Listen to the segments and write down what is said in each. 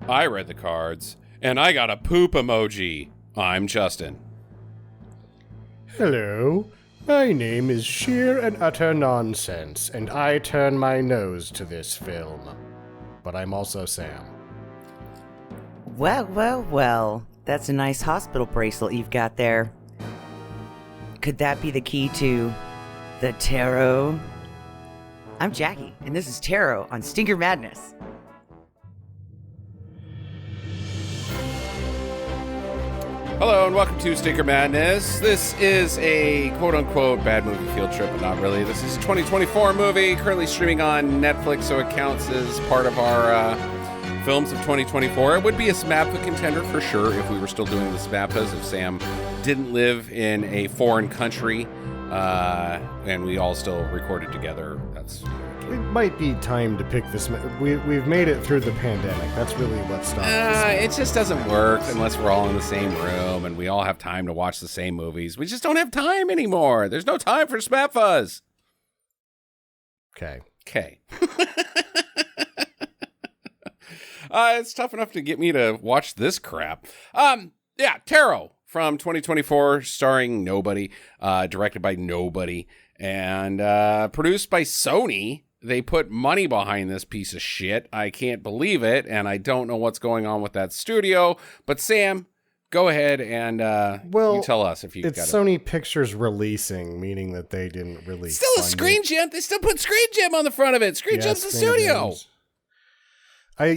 I read the cards, and I got a poop emoji. I'm Justin. Hello, my name is Sheer and Utter Nonsense, and I turn my nose to this film. But I'm also Sam. Well. That's a nice hospital bracelet you've got there. Could that be the key to the tarot? I'm Jackie, and this is Tarot on Stinker Madness. Hello and welcome to Stinker Madness. This is a quote-unquote bad movie field trip, but not really. This is a 2024 movie currently streaming on Netflix, so it counts as part of our films of 2024. It would be a SMAPA contender for sure if we were still doing the SMAPAs, if Sam didn't live in a foreign country and we all still recorded together. It might be time to pick this. We've made it through the pandemic. That's really what stopped us. It just doesn't work unless we're all in the same room and we all have time to watch the same movies. We just don't have time anymore. There's no time for SMAPAs. Okay. It's tough enough to get me to watch this crap. Tarot from 2024, starring nobody, directed by nobody, and produced by Sony. They put money behind this piece of shit. I can't believe it, and I don't know what's going on with that studio. But Sam, go ahead and you tell us if you got it. It's Sony Pictures Releasing, meaning that they didn't release. Still a Screen Gem. They still put Screen Gem on the front of it. Screen Gem's the studio. Gems.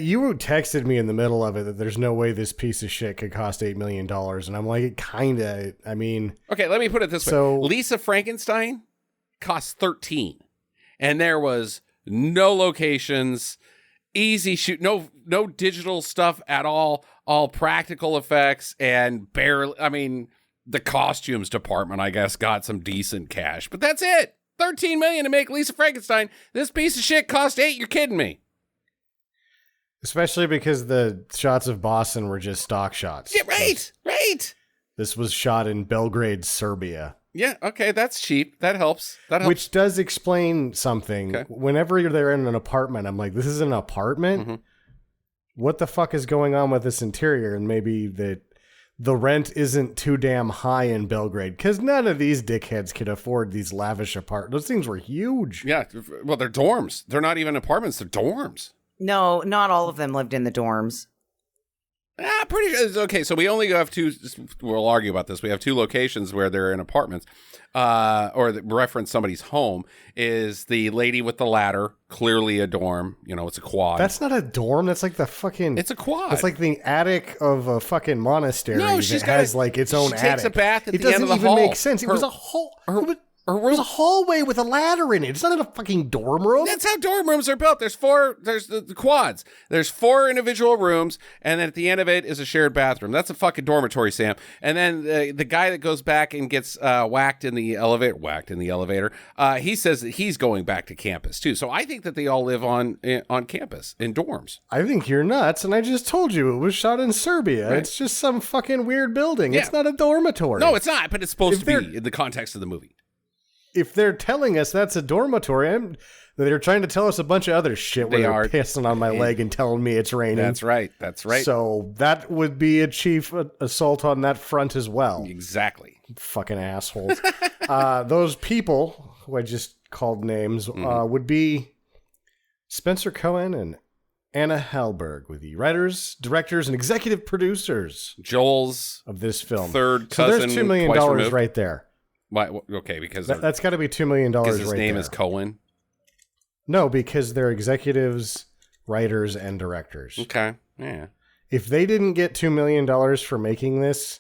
You texted me in the middle of it that there's no way this piece of shit could cost $8 million. And I'm like, it kind of, I mean. Okay, let me put it this way. Lisa Frankenstein cost 13. And there was no locations, easy shoot, no digital stuff at all practical effects, and barely, I mean, the costumes department, I guess, got some decent cash. But that's it. $13 million to make Lisa Frankenstein. This piece of shit cost 8. You're kidding me. Especially because the shots of Boston were just stock shots. Yeah, right. This was shot in Belgrade, Serbia. Yeah, okay, that's cheap. That helps. Which does explain something. Okay. Whenever you're there in an apartment, I'm like, this is an apartment? Mm-hmm. What the fuck is going on with this interior? And maybe the rent isn't too damn high in Belgrade, because none of these dickheads could afford these lavish apartments. Those things were huge. Yeah, well, they're dorms. They're not even apartments, they're dorms. No, not all of them lived in the dorms. Pretty sure. Okay, so we only have two. We'll argue about this. We have two locations where they're in apartments, or that reference somebody's home. Is the lady with the ladder clearly a dorm? You know, it's a quad. That's not a dorm. That's like the fucking. It's a quad. It's like the attic of a fucking monastery. No, she's that has like its own attic. She takes a bath at the end of the hall. It doesn't even make sense. It was a whole. It was a hallway with a ladder in it. It's not in a fucking dorm room. That's how dorm rooms are built. There's the quads. There's 4 individual rooms, and then at the end of it is a shared bathroom. That's a fucking dormitory, Sam. And then the guy that goes back and gets whacked in the elevator, he says that he's going back to campus too. So I think that they all live on campus in dorms. I think you're nuts, and I just told you it was shot in Serbia. Right. It's just some fucking weird building. Yeah. It's not a dormitory. No, it's not, but it's supposed to be in the context of the movie. If they're telling us that's a dormitory, they're trying to tell us a bunch of other shit where they're pissing on my leg and telling me it's raining. That's right. So that would be a chief assault on that front as well. Exactly. Fucking assholes. Those people, who I just called names, would be Spencer Cohen and Anna Hallberg, with the writers, directors, and executive producers Joel's of this film. Third cousin. So there's $2 million right there. Why? Okay, because that's got to be $2 million right there. Because his name is Cohen? No, because they're executives, writers, and directors. Okay, yeah. If they didn't get $2 million for making this,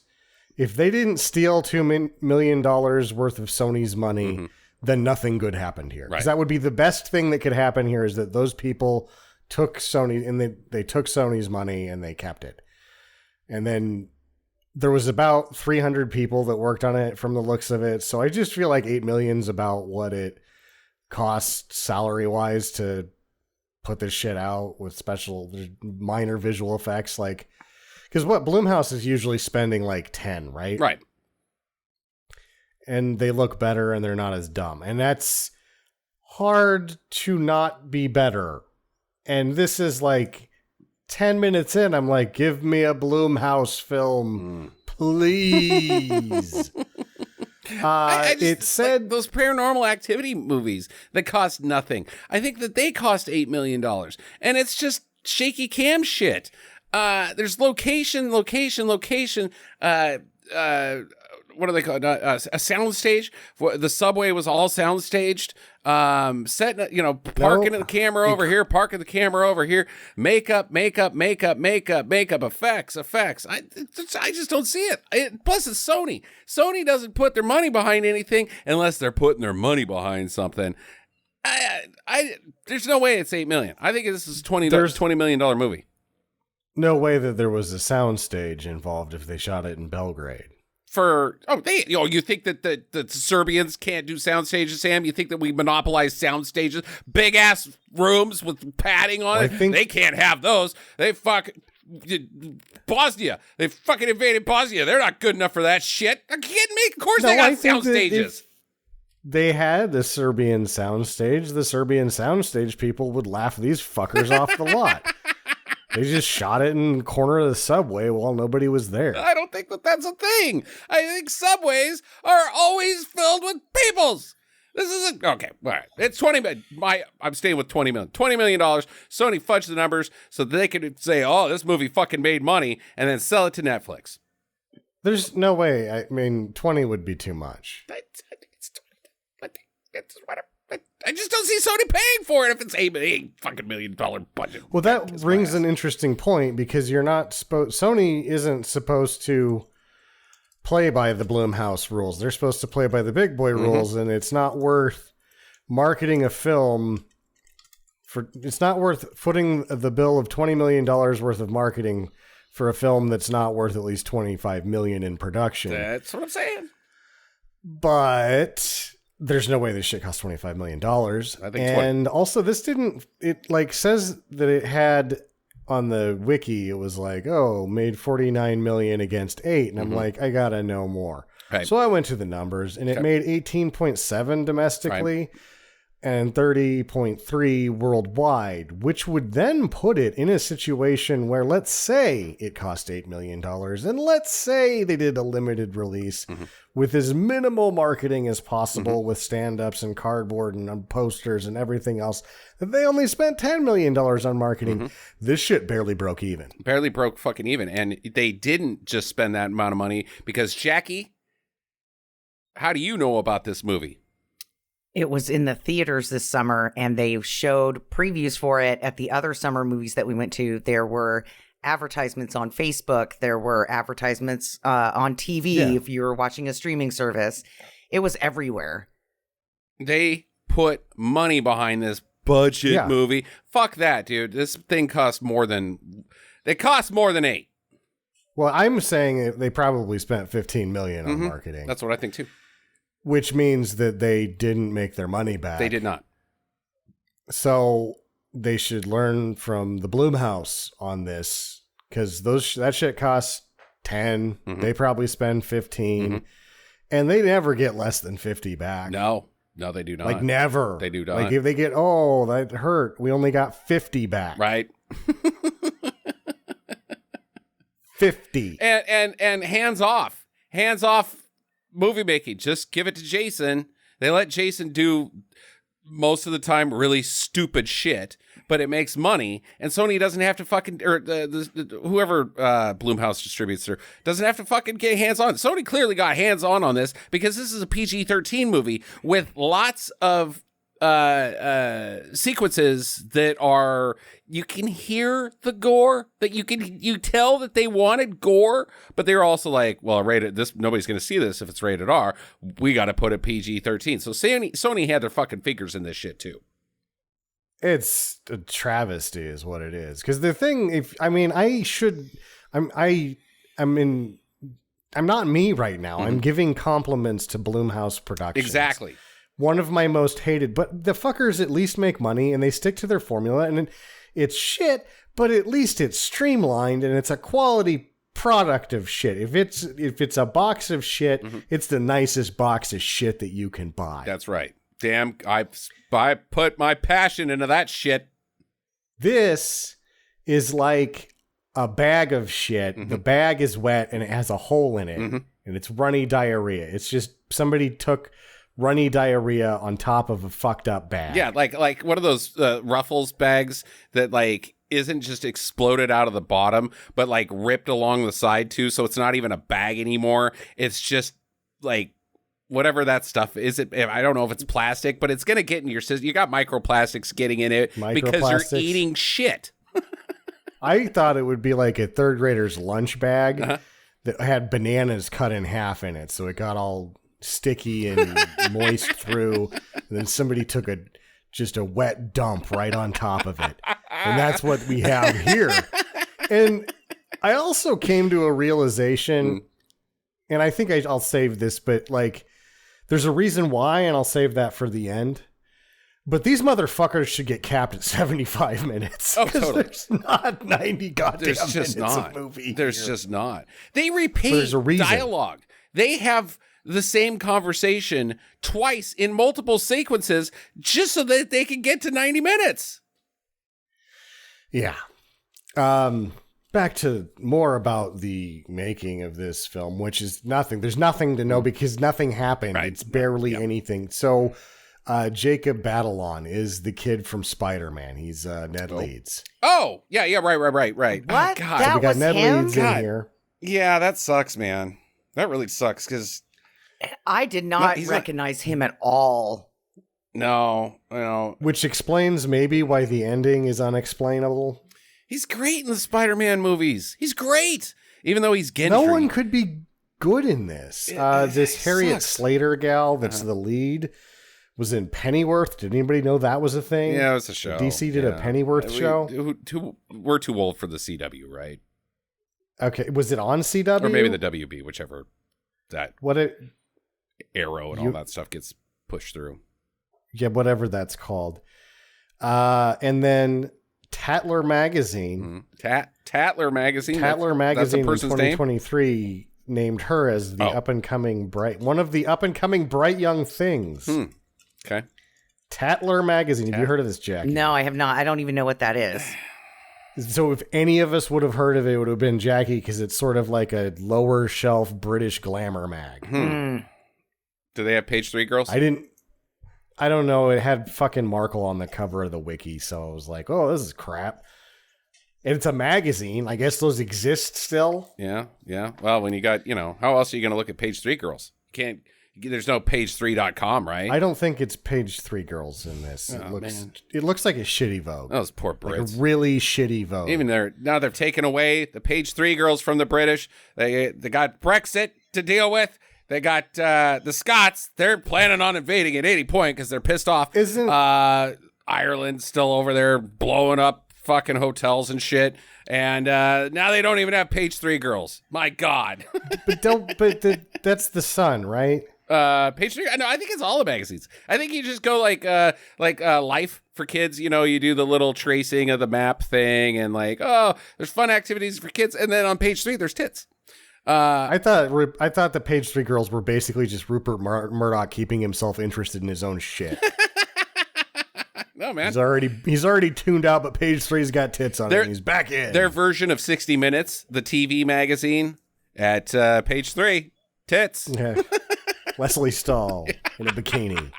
if they didn't steal $2 million worth of Sony's money, then nothing good happened here. Because that would be the best thing that could happen here, is that those people took Sony, and they took Sony's money and they kept it. And then there was about 300 people that worked on it from the looks of it. So I just feel like $8 million's about what it costs salary wise to put this shit out with special minor visual effects. Like, because what Blumhouse is usually spending like 10, right? Right. And they look better and they're not as dumb. And that's hard to not be better. And this is like 10 minutes in, I'm like, give me a Blumhouse film, please. It said like those paranormal activity movies that cost nothing. I think that they cost $8 million, and it's just shaky cam shit. There's location. What do they call it? A sound stage. The subway was all sound staged. Parking the camera over here, parking the camera over here. Makeup, effects. I just don't see it. Plus, it's Sony. Sony doesn't put their money behind anything unless they're putting their money behind something. There's no way it's $8 million. I think this is $20 million movie. No way that there was a sound stage involved if they shot it in Belgrade. You think that the Serbians can't do sound stages, Sam? You think that we monopolize sound stages, big ass rooms with padding on it? They can't have those. They Bosnia. They fucking invaded Bosnia. They're not good enough for that shit. Are you kidding me? Of course they got sound stages. They had the Serbian soundstage. The Serbian soundstage people would laugh these fuckers off the lot. They just shot it in the corner of the subway while nobody was there. I don't think that's a thing. I think subways are always filled with peoples. This isn't okay. All right, it's I'm staying with $20 million. $20 million. Sony fudged the numbers so that they could say, "Oh, this movie fucking made money," and then sell it to Netflix. There's no way. I mean, 20 would be too much. I think it's 20. It's whatever. I just don't see Sony paying for it if it's $8 fucking million budget. Well, that brings an interesting point because you're not Sony isn't supposed to play by the Blumhouse rules. They're supposed to play by the big boy rules, and it's not worth marketing a film it's not worth footing the bill of $20 million worth of marketing for a film that's not worth at least $25 million in production. That's what I'm saying. But there's no way this shit cost $25 million. I think also this says that it had on the wiki, it was like, made $49 million against 8. And I'm like, I gotta know more. Right. So I went to the numbers and it made 18.7 domestically and 30.3 worldwide, which would then put it in a situation where, let's say it cost $8 million and let's say they did a limited release with as minimal marketing as possible with stand-ups and cardboard and posters and everything else, that they only spent $10 million on marketing. This shit barely broke even. Barely broke fucking even. And they didn't just spend that amount of money because, Jackie, how do you know about this movie? It was in the theaters this summer, and they showed previews for it at the other summer movies that we went to. There were advertisements on Facebook. There were advertisements on TV if you were watching a streaming service. It was everywhere. They put money behind this budget movie. Fuck that, dude. This thing cost more than 8. Well, I'm saying they probably spent $15 million on marketing. That's what I think too. Which means that they didn't make their money back. They did not. So they should learn from the Blumhouse on this, because that shit costs 10. They probably spend 15, and they never get less than 50 back. No, they do not. Like never. They do not. Like if they get, that hurt, we only got 50 back. Right. 50. And hands off movie making. Just give it to Jason. They let Jason do most of the time really stupid shit, but it makes money, and Sony doesn't have to fucking, or whoever Blumhouse distributes her doesn't have to fucking get hands on. Sony clearly got hands on this because this is a PG-13 movie with lots of sequences that are, you can hear the gore, that you tell that they wanted gore, but they're also like, well, rated this, nobody's gonna see this if it's rated R, we gotta put it PG-13. So Sony had their fucking fingers in this shit too. It's a travesty is what it is. Because the thing, I'm not me right now. I'm giving compliments to Blumhouse Productions. Exactly. One of my most hated, but the fuckers at least make money and they stick to their formula, and it's shit, but at least it's streamlined and it's a quality product of shit. If it's a box of shit, it's the nicest box of shit that you can buy. That's right. Damn, I put my passion into that shit. This is like a bag of shit. Mm-hmm. The bag is wet and it has a hole in it, Mm-hmm. and it's runny diarrhea. It's just somebody took runny diarrhea on top of a fucked up bag. Yeah, like one of those Ruffles bags that like isn't just exploded out of the bottom, but like ripped along the side too. So it's not even a bag anymore. It's just like whatever that stuff is. I don't know if it's plastic, but it's gonna get in your system. You got microplastics getting in it because you're eating shit. I thought it would be like a third grader's lunch bag that had bananas cut in half in it, so it got all sticky and moist through. And then somebody took just a wet dump right on top of it, and that's what we have here. And I also came to a realization, and I think I'll save this, but like, there's a reason why, and I'll save that for the end. But these motherfuckers should get capped at 75 minutes. Oh, totally. There's not 90 goddamn There's just minutes not. of movie. There's here. just not. They repeat dialogue. They have the same conversation twice in multiple sequences just so that they can get to 90 minutes. Yeah. Back to more about the making of this film, which is nothing. There's nothing to know because nothing happened. Right. It's barely anything. So Jacob Batalon is the kid from Spider-Man. He's Ned Leeds. Oh, yeah, right. What? Oh, God. That So we got was Ned him? Leeds in here. Yeah, that sucks, man. That really sucks because I did not recognize him at all. no, Which explains maybe why the ending is unexplainable. he's great in the Spider-Man movies. He's great, even though he's Gendry. No one could be good in this. This Harriet sucks. Slater gal that's the lead was in Pennyworth. Did anybody know that was a thing? Yeah, it was a show. DC did a Pennyworth show. We're too old for the CW, right? Okay, was it on CW? Or maybe the WB, whichever that what it Arrow and all that stuff gets pushed through. Yeah, whatever that's called. And then Tatler Magazine. Tatler Magazine. Tatler Magazine that's a person's in 2023 named her as the one of the up and coming bright young things. Okay. Tatler Magazine. Have you heard of this, Jackie? No, I have not. I don't even know what that is. So if any of us would have heard of it, it would have been Jackie, because it's sort of like a lower shelf British glamour mag. Do they have page 3 girls? I don't know. It had fucking Markle on the cover of the wiki, so I was like, oh, this is crap. And it's a magazine. I guess those exist still. Yeah. Well, when you got, how else are you going to look at page 3 girls? You can't. There's no page3.com, right? I don't think it's page 3 girls in this. It looks like a shitty Vogue. Those poor Brits. Like a really shitty Vogue. Even now they've taken away the page 3 girls from the British. They got Brexit to deal with. They got the Scots. They're planning on invading at any point because they're pissed off. Isn't Ireland's still over there blowing up fucking hotels and shit. And now they don't even have page 3 girls. My God. That's the Sun, right? Page 3. No, I think it's all the magazines. I think you just go like Life for kids. You do the little tracing of the map thing, and like, oh, there's fun activities for kids, and then on page 3 there's tits. I thought the page 3 girls were basically just Rupert Murdoch keeping himself interested in his own shit. No, man, he's already tuned out, but page 3's got tits on it. And he's back in their version of 60 Minutes, the TV magazine. At page 3, tits. Yeah. Leslie Stahl in a bikini.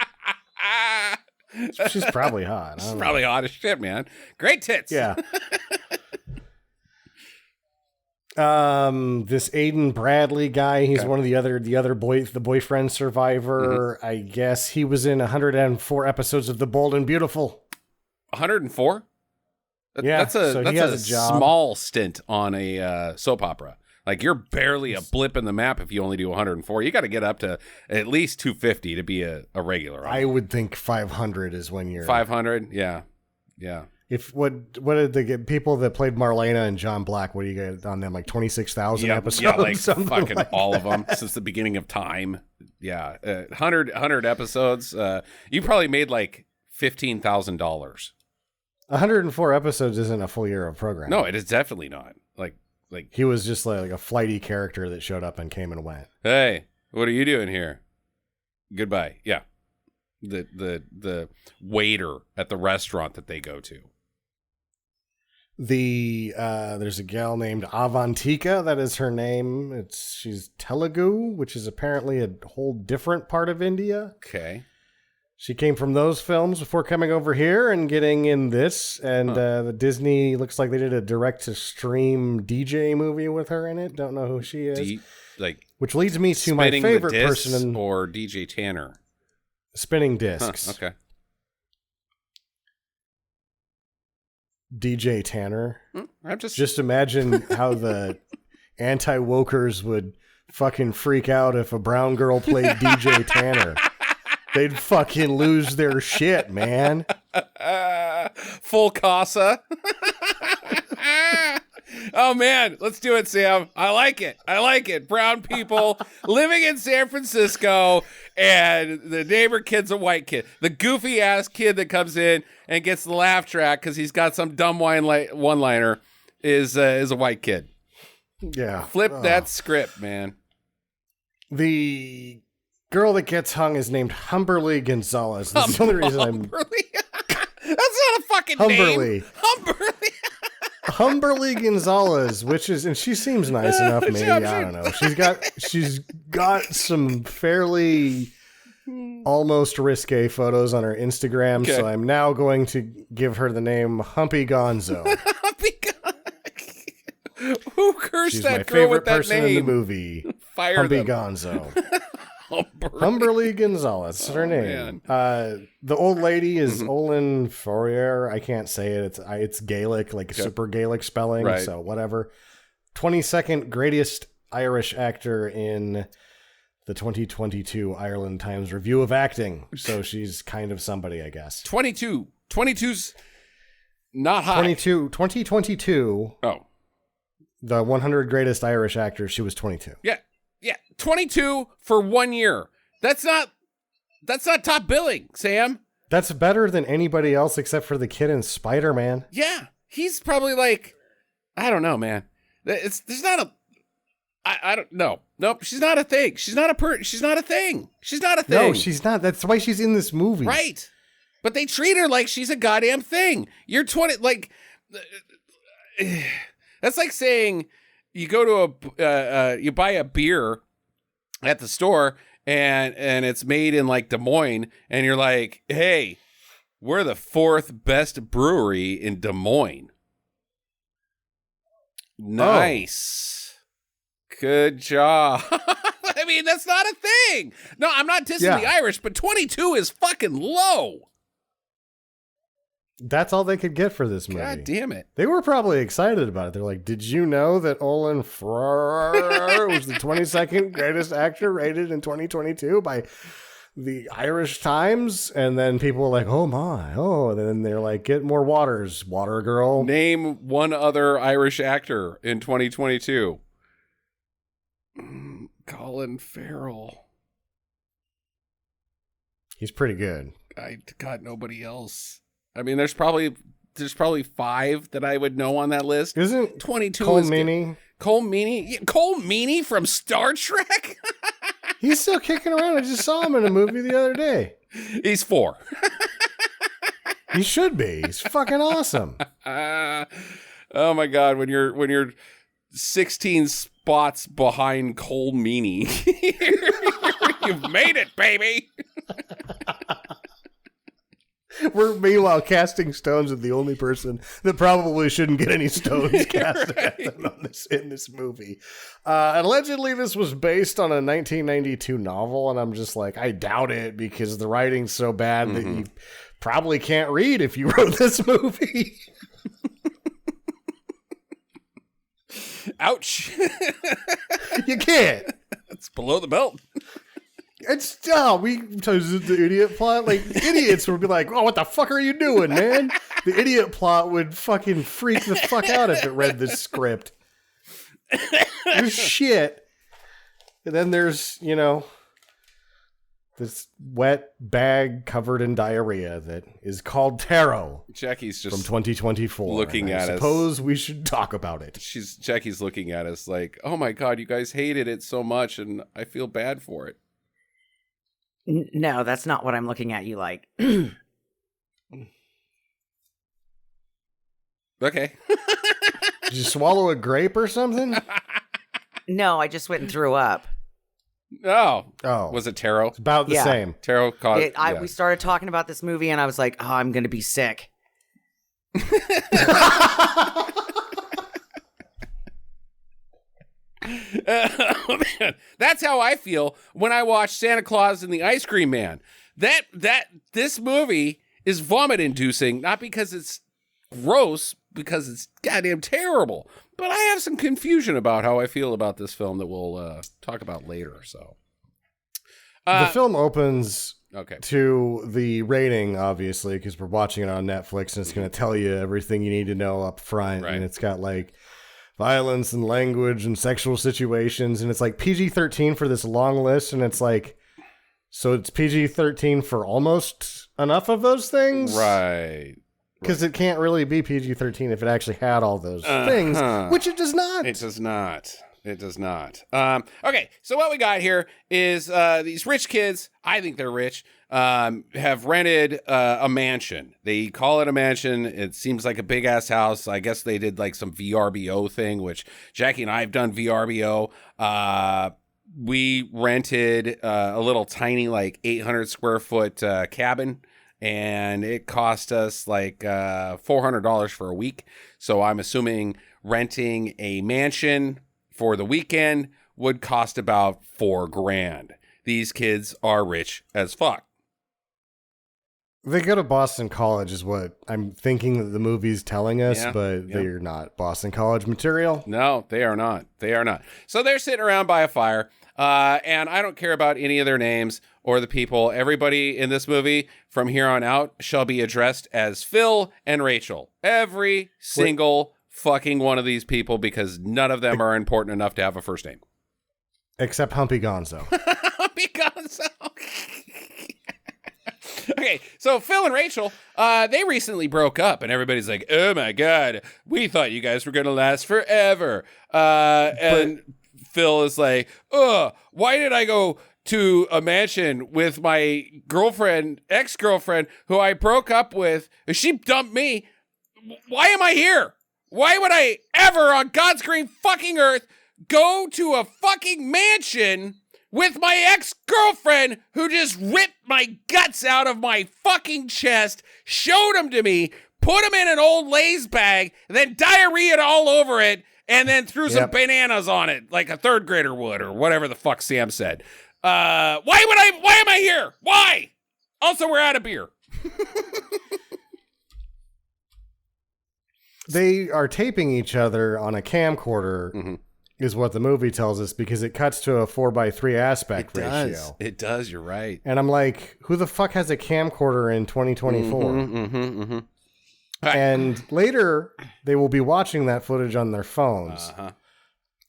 She's probably hot. She's probably hot as shit, man. Great tits. Yeah. This Aiden Bradley guy, he's one of the boyfriend survivor. I guess he was in 104 episodes of The Bold and Beautiful. 104? Yeah, that's a job. small stint on a soap opera. Like, you're barely a blip in the map if you only do 104. You got to get up to at least 250 to be a regular. I would think 500 is when you're 500. Yeah. If what did they get? People that played Marlena and John Black, what do you get on them? Like 26,000 episodes? Yeah, like fucking like all of them since the beginning of time. Yeah, 100 episodes. You probably made like $15,000. 104 episodes isn't a full year of programming. No, it is definitely not. Like he was just like a flighty character that showed up and came and went. Hey, what are you doing here? Goodbye. Yeah, the waiter at the restaurant that they go to. There's a gal named Avantika. That is her name. She's Telugu, which is apparently a whole different part of India. Okay. She came from those films before coming over here and getting in this. And the Disney looks like they did a direct-to-stream DJ movie with her in it. Don't know who she is. Which leads me to my favorite person. Or DJ Tanner? Spinning discs. Okay. DJ Tanner. I'm just imagine how the anti-wokers would fucking freak out if a brown girl played DJ Tanner. They'd fucking lose their shit, man. Full casa. Oh, man. Let's do it, Sam. I like it. Brown people living in San Francisco, and the neighbor kid's a white kid. The goofy-ass kid that comes in and gets the laugh track because he's got some dumb one-liner is a white kid. Yeah. Flip that script, man. The girl that gets hung is named Humberly Gonzalez. That's the only reason Humberly? That's not a fucking name. Humberly. Humberly Gonzalez, and she seems nice enough, maybe. I don't know. She's got some fairly almost risque photos on her Instagram, so I'm now going to give her the name Humpy Gonzo. Who cursed She's that girl with that name? She's my favorite person in the movie. Fire Humpy them. Gonzo. Humberly Gonzalez is her name. The old lady is Olin Fourier. I can't say it. It's Gaelic, like super Gaelic spelling, right. So whatever. 22nd greatest Irish actor in the 2022 Ireland Times Review of Acting. So she's kind of somebody, I guess. 22. 22's not high. 2022. Oh. The 100 greatest Irish actors, she was 22. Yeah. 22 for 1 year. That's not top billing, Sam. That's better than anybody else except for the kid in Spider-Man. Yeah. He's probably like, I don't know, man. There's not a, I don't know. Nope. She's not a thing. She's not a thing. She's not a thing. No, she's not. That's why she's in this movie. Right. But they treat her like she's a goddamn thing. You're 20, like, that's like saying you go to you buy a beer at the store and it's made in like Des Moines and you're like, hey, we're the 4th best brewery in Des Moines. Nice. Good job. I mean, that's not a thing. No, I'm not dissing the Irish, but 22 is fucking low. That's all they could get for this movie. God damn it. They were probably excited about it. They're like, did you know that Olin Fourier was the 22nd greatest actor rated in 2022 by the Irish Times? And then people were like, oh my. Oh, and then they're like, get more waters, water girl. Name one other Irish actor in 2022. Colin Farrell. He's pretty good. I got nobody else. I mean, there's probably 5 that I would know on that list. Isn't 22 Cole Meany? Cole Meany? Yeah, Cole Meany from Star Trek? He's still kicking around. I just saw him in a movie the other day. He's 4. He should be. He's fucking awesome. Oh my God, when you're 16 spots behind Cole Meany, you've made it, baby. We're meanwhile casting stones at the only person that probably shouldn't get any stones cast at them in this movie. Allegedly, this was based on a 1992 novel, and I'm just like, I doubt it because the writing's so bad that you probably can't read if you wrote this movie. Ouch. You can't. It's below the belt. It's the idiot plot. Like, idiots would be like, oh, what the fuck are you doing, man? The idiot plot would fucking freak the fuck out if it read this script. There's shit. And then there's, this wet bag covered in diarrhea that is called taro. Jackie's just from 2024. looking at us. I suppose we should talk about it. Jackie's looking at us like, oh my God, you guys hated it so much and I feel bad for it. No, that's not what I'm looking at you like. Okay. Did you swallow a grape or something? No, I just went and threw up. Oh. Oh. Was it Taro? It's about the Yeah. same. Taro caught. We started talking about this movie, and I was like, oh, I'm going to be sick. Oh, man. That's how I feel when I watch Santa Claus and the Ice Cream Man. This movie is vomit inducing, not because it's gross, because it's goddamn terrible. But I have some confusion about how I feel about this film that we'll talk about later. So the film opens okay. to the rating, obviously, because we're watching it on Netflix, and it's going to tell you everything you need to know up front. Right. And it's got like violence and language and sexual situations, and it's like PG-13 for this long list, and it's like, so it's PG-13 for almost enough of those things? Right. Because it can't really be PG-13 if it actually had all those things, which it does not. It does not. It does not. Okay, so what we got here is these rich kids, I think they're rich, have rented a mansion. They call it a mansion. It seems like a big-ass house. I guess they did like some VRBO thing, which Jackie and I have done VRBO. We rented a little tiny like 800 square foot cabin, and it cost us like $400 for a week. So I'm assuming renting a mansion for the weekend would cost about $4,000. These kids are rich as fuck. They go to Boston College is what I'm thinking that the movie's telling us, Yeah, but yeah. they're not Boston College material. No, they are not. They are not. So they're sitting around by a fire, and I don't care about any of their names or the people. Everybody in this movie from here on out shall be addressed as Phil and Rachel. Every single fucking one of these people, because none of them are important enough to have a first name. Except Humpy Gonzo. Humpy Gonzo. Okay, so Phil and Rachel, they recently broke up, and everybody's like, oh my God, we thought you guys were going to last forever. And Phil is like, why did I go to a mansion with my girlfriend, ex-girlfriend, who I broke up with? She dumped me. Why am I here? Why would I ever on God's green fucking earth go to a fucking mansion with my ex-girlfriend who just ripped my guts out of my fucking chest, showed them to me, put them in an old Lay's bag, then diarrheaed all over it, and then threw some bananas on it like a third grader would, or whatever the fuck Sam said. Why am I here? Why? Also, we're out of beer. They are taping each other on a camcorder, is what the movie tells us, because it cuts to a 4:3 aspect ratio. It does. You're right. And I'm like, who the fuck has a camcorder in 2024? And later, they will be watching that footage on their phones.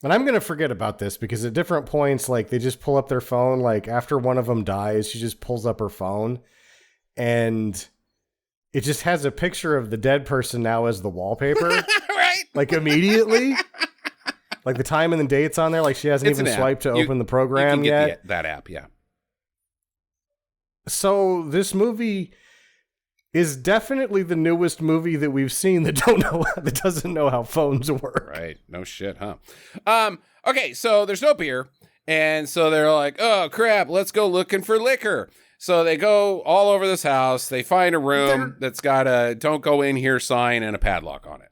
And I'm going to forget about this, because at different points, like, they just pull up their phone. Like, after one of them dies, she just pulls up her phone. And it just has a picture of the dead person now as the wallpaper. Right? Like, immediately. Like, the time and the date's on there. Like, she hasn't even swiped to open the program you can yet. get that app, yeah. So, this movie is definitely the newest movie that we've seen that doesn't know how phones work. Right. No shit, huh? Okay, so there's no beer. And so they're like, oh, crap, let's go looking for liquor. So they go all over this house. They find a room that's got a don't go in here sign and a padlock on it.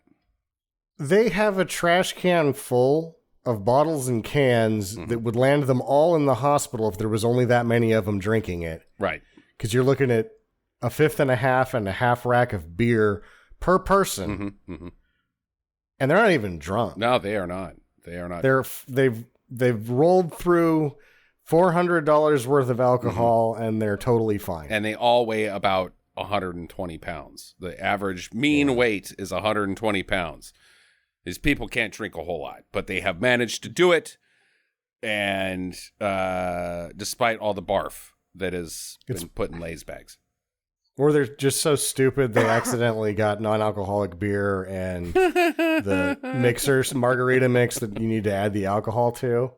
They have a trash can full of bottles and cans that would land them all in the hospital if there was only that many of them drinking it. Right. Because you're looking at a fifth and a half rack of beer per person. And they're not even drunk. No, they are not. They are not. They've rolled through $400 worth of alcohol, and they're totally fine. And they all weigh about 120 pounds. The average mean weight is 120 pounds. These people can't drink a whole lot, but they have managed to do it. And despite all the barf that has been put in Lay's bags. Or they're just so stupid they accidentally got non-alcoholic beer and the margarita mix that you need to add the alcohol to.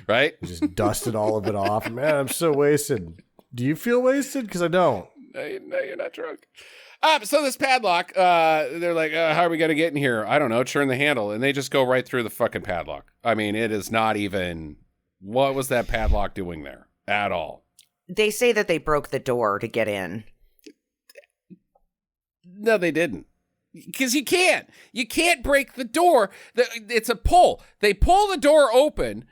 Right? Just dusted all of it off. Man, I'm so wasted. Do you feel wasted? Because I don't. No, you're not drunk. So this padlock, they're like, how are we going to get in here? I don't know. Turn the handle. And they just go right through the fucking padlock. I mean, it is not even, what was that padlock doing there at all? They say that they broke the door to get in. No, they didn't. Because you can't. You can't break the door. It's a pull. They pull the door open.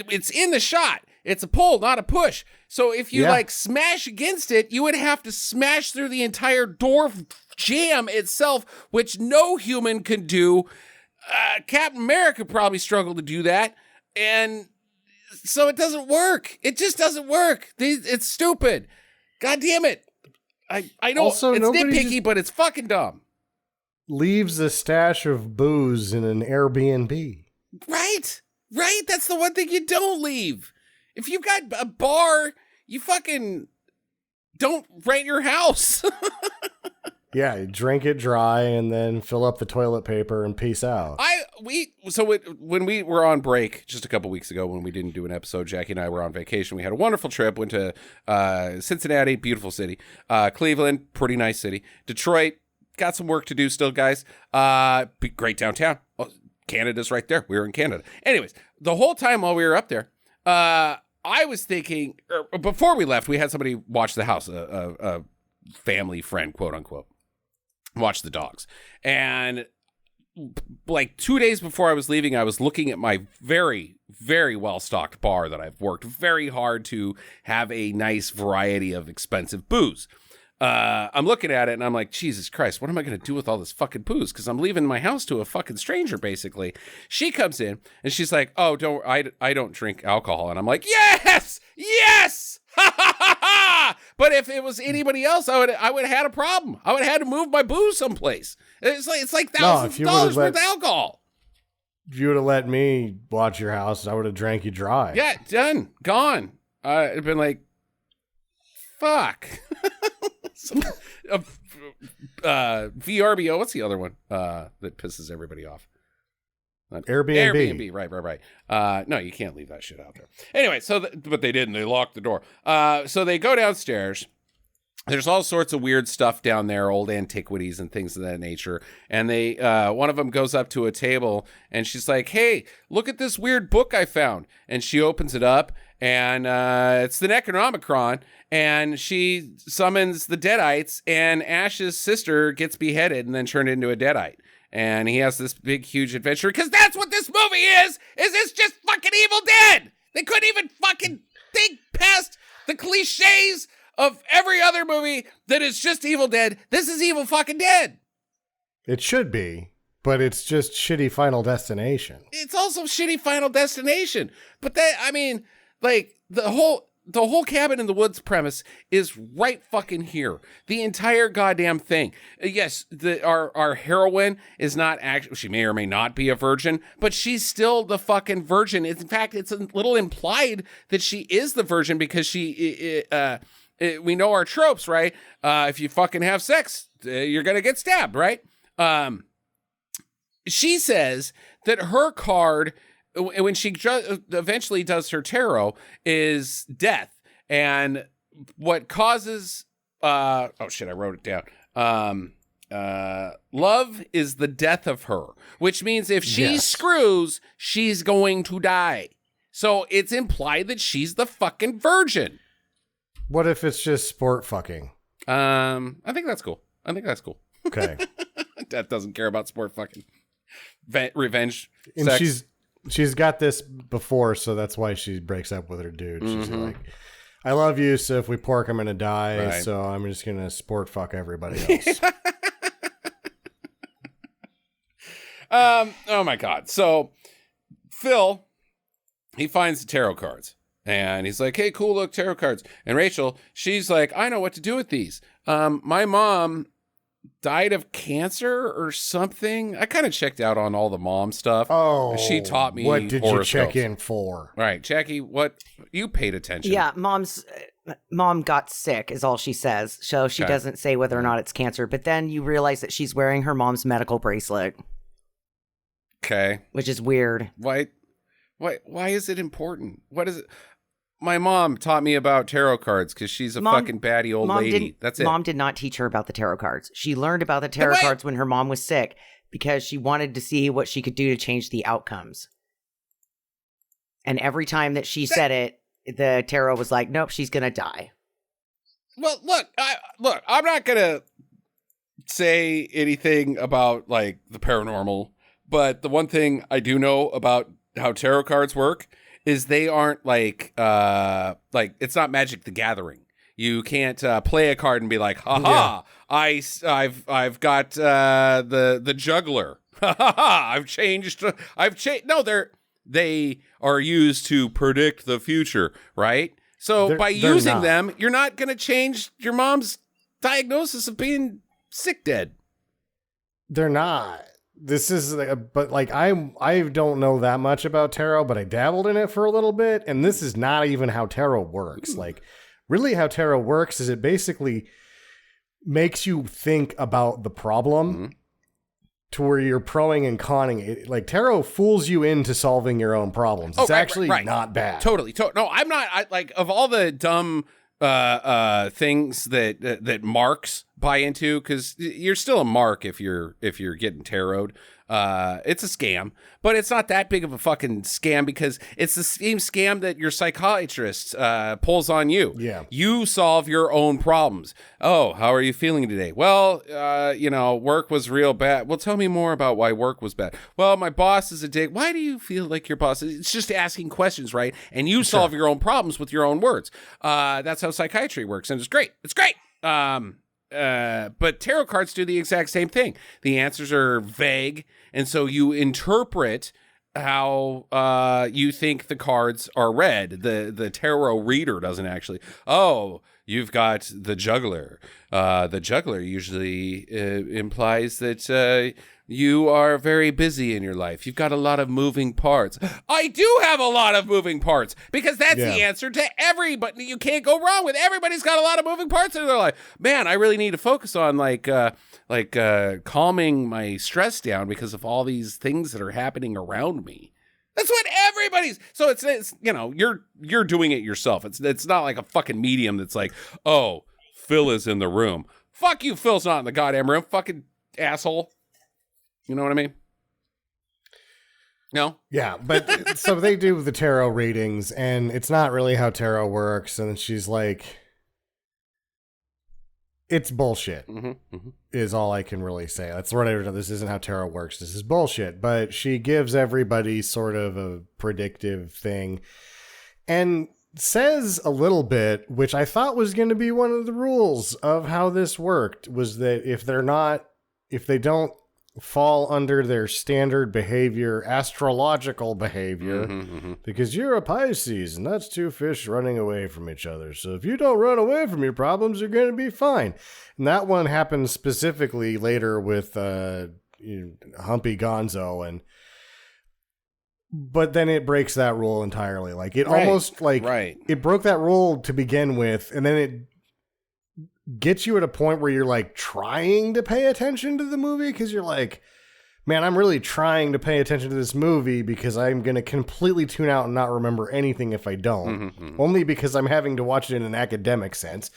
It's in the shot. It's a pull, not a push. So if you like smash against it, you would have to smash through the entire door jam itself, which no human can do. Captain America probably struggled to do that. And so it doesn't work. It just doesn't work. It's stupid. God damn it. I know also, it's nitpicky, but it's fucking dumb. Leaves a stash of booze in an Airbnb. Right. That's the one thing you don't leave. If you've got a bar, you fucking don't rent your house. Yeah, you drink it dry and then fill up the toilet paper and peace out. When we were on break just a couple weeks ago, when we didn't do an episode, Jackie and I were on vacation. We had a wonderful trip. Went to Cincinnati, beautiful city. Cleveland, pretty nice city. Detroit, got some work to do still, guys. Great downtown. Oh, Canada's right there. We were in Canada. Anyways, the whole time while we were up there, I was thinking, before we left, we had somebody watch the house, a family friend, quote unquote, watch the dogs. And like 2 days before I was leaving, I was looking at my very, very well-stocked bar that I've worked very hard to have a nice variety of expensive booze. I'm looking at it and I'm like, Jesus Christ, what am I going to do with all this fucking booze? Because I'm leaving my house to a fucking stranger, basically. She comes in and she's like, oh, I don't drink alcohol. And I'm like, yes, ha ha ha ha. But if it was anybody else, I would have had a problem. I would have had to move my booze someplace. It's like thousands of dollars worth of alcohol. If you would have let me watch your house, I would have drank you dry. Yeah, done, gone. I'd been like, fuck. VRBO, what's the other one that pisses everybody off? Airbnb. Right. No, you can't leave that shit out there. Anyway, but they didn't. They locked the door. So they go downstairs. There's all sorts of weird stuff down there, old antiquities and things of that nature. And they, one of them goes up to a table and she's like, hey, look at this weird book I found. And she opens it up and it's the Necronomicon. And she summons the Deadites and Ash's sister gets beheaded and then turned into a Deadite. And he has this big, huge adventure because that's what this movie is it's just fucking Evil Dead. They couldn't even fucking think past the cliches of every other movie that is just Evil Dead. This is Evil fucking Dead. It should be, but it's just shitty Final Destination. It's also shitty Final Destination. But that, I mean, like, the whole Cabin in the Woods premise is right fucking here. The entire goddamn thing. Yes, our heroine is not actually, she may or may not be a virgin, but she's still the fucking virgin. In fact, it's a little implied that she is the virgin because we know our tropes, right? If you fucking have sex, you're going to get stabbed, right? She says that her card, when she eventually does her tarot, is death. And what causes, I wrote it down. Love is the death of her, which means if she screws, she's going to die. So it's implied that she's the fucking virgin. What if it's just sport fucking? I think that's cool. Okay. Death doesn't care about sport fucking. Revenge. And sex. she's got this before, so that's why she breaks up with her dude. She's like, I love you, so if we pork, I'm going to die, right. So I'm just going to sport fuck everybody else. Oh my God. So Phil, he finds the tarot cards. And he's like, hey, cool, look, tarot cards. And Rachel, she's like, I know what to do with these. My mom died of cancer or something. I kind of checked out on all the mom stuff. Oh, she taught me what did horoscopes. you check in for? Right, Jackie, what you paid attention? Yeah, mom got sick is all she says. So she doesn't say whether or not it's cancer. But then you realize that she's wearing her mom's medical bracelet. Okay. Which is weird. Why is it important? What is it? My mom taught me about tarot cards because she's a fucking baddie old lady. That's it. Mom did not teach her about the tarot cards. She learned about the tarot cards when her mom was sick because she wanted to see what she could do to change the outcomes. And every time that she said it, the tarot was like, nope, she's going to die. Well, look, I'm not going to say anything about like the paranormal, but the one thing I do know about how tarot cards work is they aren't like it's not Magic the Gathering. You can't play a card and be like, ha ha, I've got the juggler. Ha ha ha, I've changed. No, they are used to predict the future, right? So by using them, you're not going to change your mom's diagnosis of being sick dead. They're not. This is, but like I don't know that much about tarot, but I dabbled in it for a little bit, and this is not even how tarot works. Like, really, how tarot works is it basically makes you think about the problem to where you're proing and conning it. Like, tarot fools you into solving your own problems. It's actually not bad. Totally. No, I'm not. Like, of all the dumb things that marks buy into, because you're still a mark if you're getting taroted. It's a scam, but it's not that big of a fucking scam because it's the same scam that your psychiatrist pulls on you. Yeah. You solve your own problems. Oh, how are you feeling today? Well, work was real bad. Well, tell me more about why work was bad. Well, my boss is a dick. Why do you feel like your boss is? It's just asking questions, right? And you solve your own problems with your own words. That's how psychiatry works, and it's great. It's great. But tarot cards do the exact same thing. The answers are vague, and so you interpret how you think the cards are read. The tarot reader doesn't actually. Oh, you've got the juggler. The juggler usually implies that you are very busy in your life. You've got a lot of moving parts. I do have a lot of moving parts because that's the answer to everybody. You can't go wrong with everybody's got a lot of moving parts in their life. Man, I really need to focus on calming my stress down because of all these things that are happening around me. That's what everybody's. So it's you're doing it yourself. It's not like a fucking medium that's like, oh, Phil is in the room. Fuck you, Phil's not in the goddamn room. Fucking asshole. You know what I mean? No? Yeah, but so they do the tarot readings, and it's not really how tarot works. And she's like, it's bullshit, is all I can really say. That's what I know. This isn't how tarot works. This is bullshit. But she gives everybody sort of a predictive thing and says a little bit, which I thought was going to be one of the rules of how this worked, was that if they don't fall under their standard behavior, astrological behavior, because you're a Pisces and that's two fish running away from each other. So if you don't run away from your problems, you're going to be fine. And that one happens specifically later with Humpy Gonzo, but then it breaks that rule entirely. Like it almost like it broke that rule to begin with, and then it gets you at a point where you're like trying to pay attention to the movie because you're like, man, I'm really trying to pay attention to this movie because I'm going to completely tune out and not remember anything if I don't. Only because I'm having to watch it in an academic sense.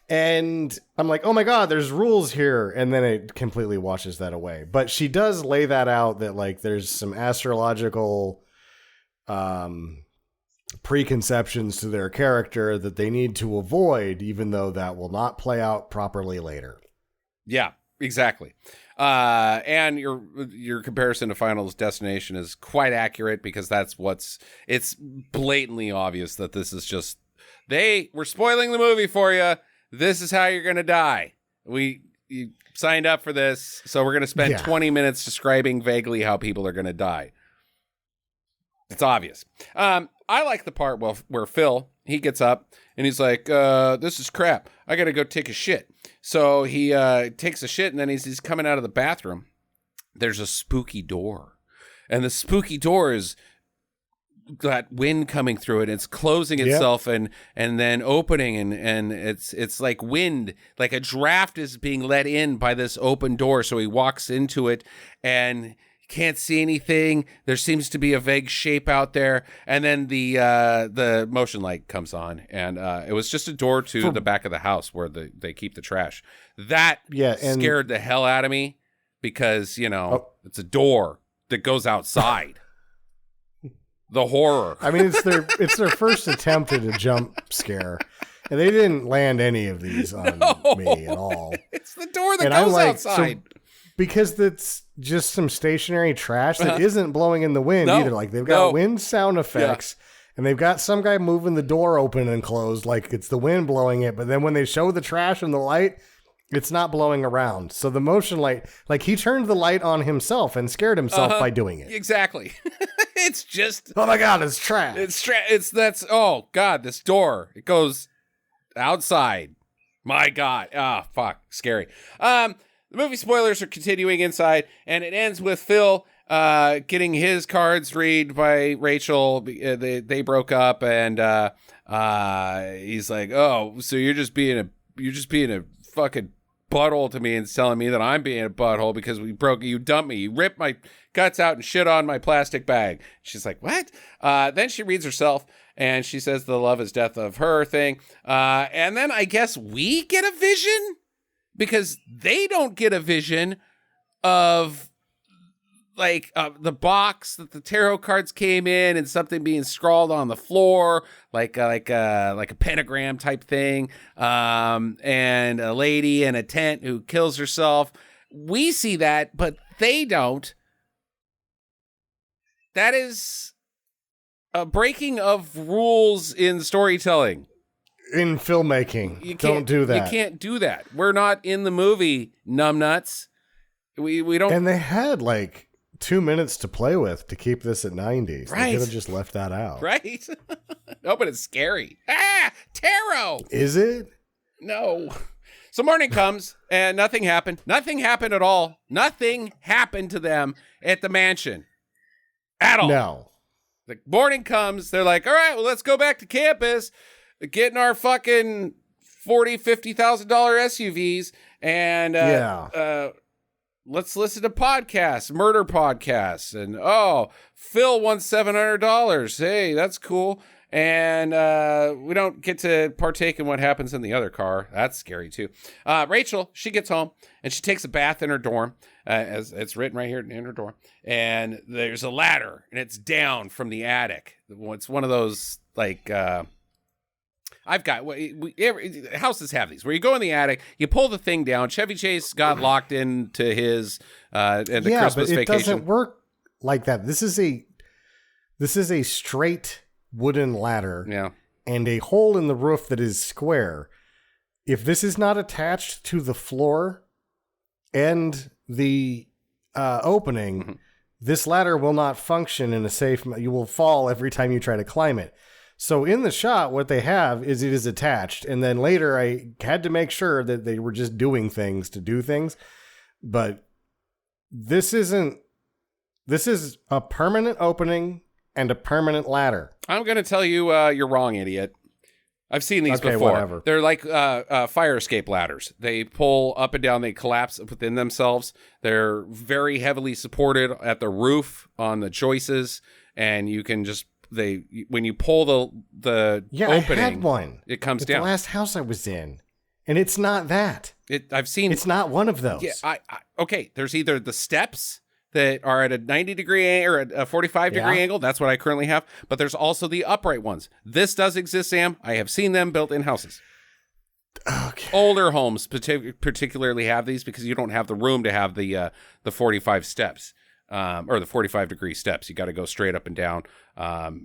And I'm like, oh my God, there's rules here. And then it completely washes that away. But she does lay that out that like there's some astrological preconceptions to their character that they need to avoid, even though that will not play out properly later. Yeah, exactly. And your comparison to Final Destination is quite accurate because it's blatantly obvious that this is just, we're spoiling the movie for you. This is how you're going to die. You signed up for this, so we're going to spend 20 minutes describing vaguely how people are going to die. It's obvious. I like the part where Phil, he gets up and he's like, this is crap. I got to go take a shit. So he takes a shit, and then he's coming out of the bathroom. There's a spooky door. And the spooky door is got wind coming through it. It's closing itself and then opening, and it's like wind, like a draft is being let in by this open door. So he walks into it, and Can't see anything. There seems to be a vague shape out there. And then the motion light comes on, and it was just a door to the back of the house where they keep the trash. That scared the hell out of me because, it's a door that goes outside. The horror. I mean, it's their first attempt at a jump scare. And they didn't land any of these on me at all. It's the door that goes outside. Because it's just some stationary trash that isn't blowing in the wind either. Like, they've got wind sound effects, and they've got some guy moving the door open and closed like it's the wind blowing it. But then when they show the trash and the light, it's not blowing around. So the motion light, like, he turned the light on himself and scared himself by doing it. Exactly. It's just... Oh, my God, it's trash. Oh, God, this door. It goes outside. My God. Ah, fuck. Scary. The movie spoilers are continuing inside, and it ends with Phil getting his cards read by Rachel. They broke up, and he's like, "Oh, so you're just being a fucking butthole to me and telling me that I'm being a butthole because you dumped me, you ripped my guts out and shit on my plastic bag." She's like, "What?" Then she reads herself, and she says the love is death of her thing, and then I guess we get a vision. Because they don't get a vision of, like, the box that the tarot cards came in and something being scrawled on the floor, like a pentagram type thing, and a lady in a tent who kills herself. We see that, but they don't. That is a breaking of rules in storytelling. In filmmaking, don't do that. You can't do that. We're not in the movie, numbnuts. We don't. And they had like 2 minutes to play with to keep this at 90s. Right. They could have just left that out. Right? No, but it's scary. Tarot! Is it? No. So morning comes, and nothing happened. Nothing happened at all. Nothing happened to them at the mansion. At all. No. The morning comes, they're like, all right, well, let's go back to campus. Get in our fucking $40,000-$50,000 SUVs and let's listen to podcasts, murder podcasts, and Phil won $700. Hey, that's cool. And we don't get to partake in what happens in the other car. That's scary too. Rachel, she gets home and she takes a bath in her dorm, as it's written right here in her dorm. And there's a ladder, and it's down from the attic. It's one of those like. Houses have these where you go in the attic, you pull the thing down. Chevy Chase got locked into his Christmas but it vacation. Doesn't work like that. This is a straight wooden ladder, and a hole in the roof that is square. If this is not attached to the floor and the opening, this ladder will not function in a safe. You will fall every time you try to climb it. So in the shot, what they have is it is attached. And then later I had to make sure that they were just doing things to do things. But this is a permanent opening and a permanent ladder. I'm going to tell you, you're wrong, idiot. I've seen these before. Whatever. They're like fire escape ladders. They pull up and down. They collapse within themselves. They're very heavily supported at the roof on the joists. And you can just... when you pull the opening, I had one. It comes at down. The last house I was in, and it's not that. I've seen. It's not one of those. Yeah, okay. There's either the steps that are at a 90-degree or a 45-degree angle. That's what I currently have. But there's also the upright ones. This does exist, Sam. I have seen them built in houses. Okay. Older homes particularly have these because you don't have the room to have the 45 steps. Or the 45-degree steps. You got to go straight up and down.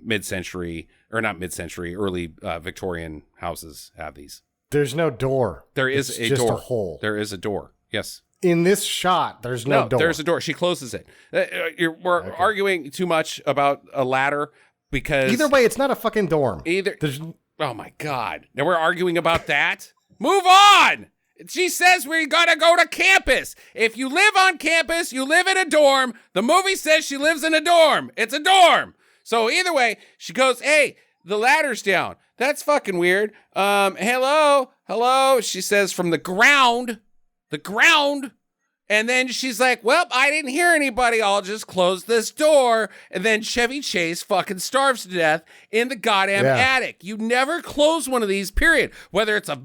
Mid-century, or not mid-century, early Victorian houses have these. There's no door. There is it's a just door. A hole. There is a door. Yes. In this shot, there's no door. There's a door. She closes it. We're arguing too much about a ladder because... Either way, it's not a fucking dorm. Oh, my God. Now we're arguing about that? Move on! She says we gotta go to campus. If you live on campus, you live in a dorm. The movie says she lives in a dorm. It's a dorm. So either way, she goes, hey, the ladder's down. That's fucking weird. Hello. She says from the ground. And then she's like, well, I didn't hear anybody. I'll just close this door. And then Chevy Chase fucking starves to death in the goddamn attic. You never close one of these, period. Whether it's a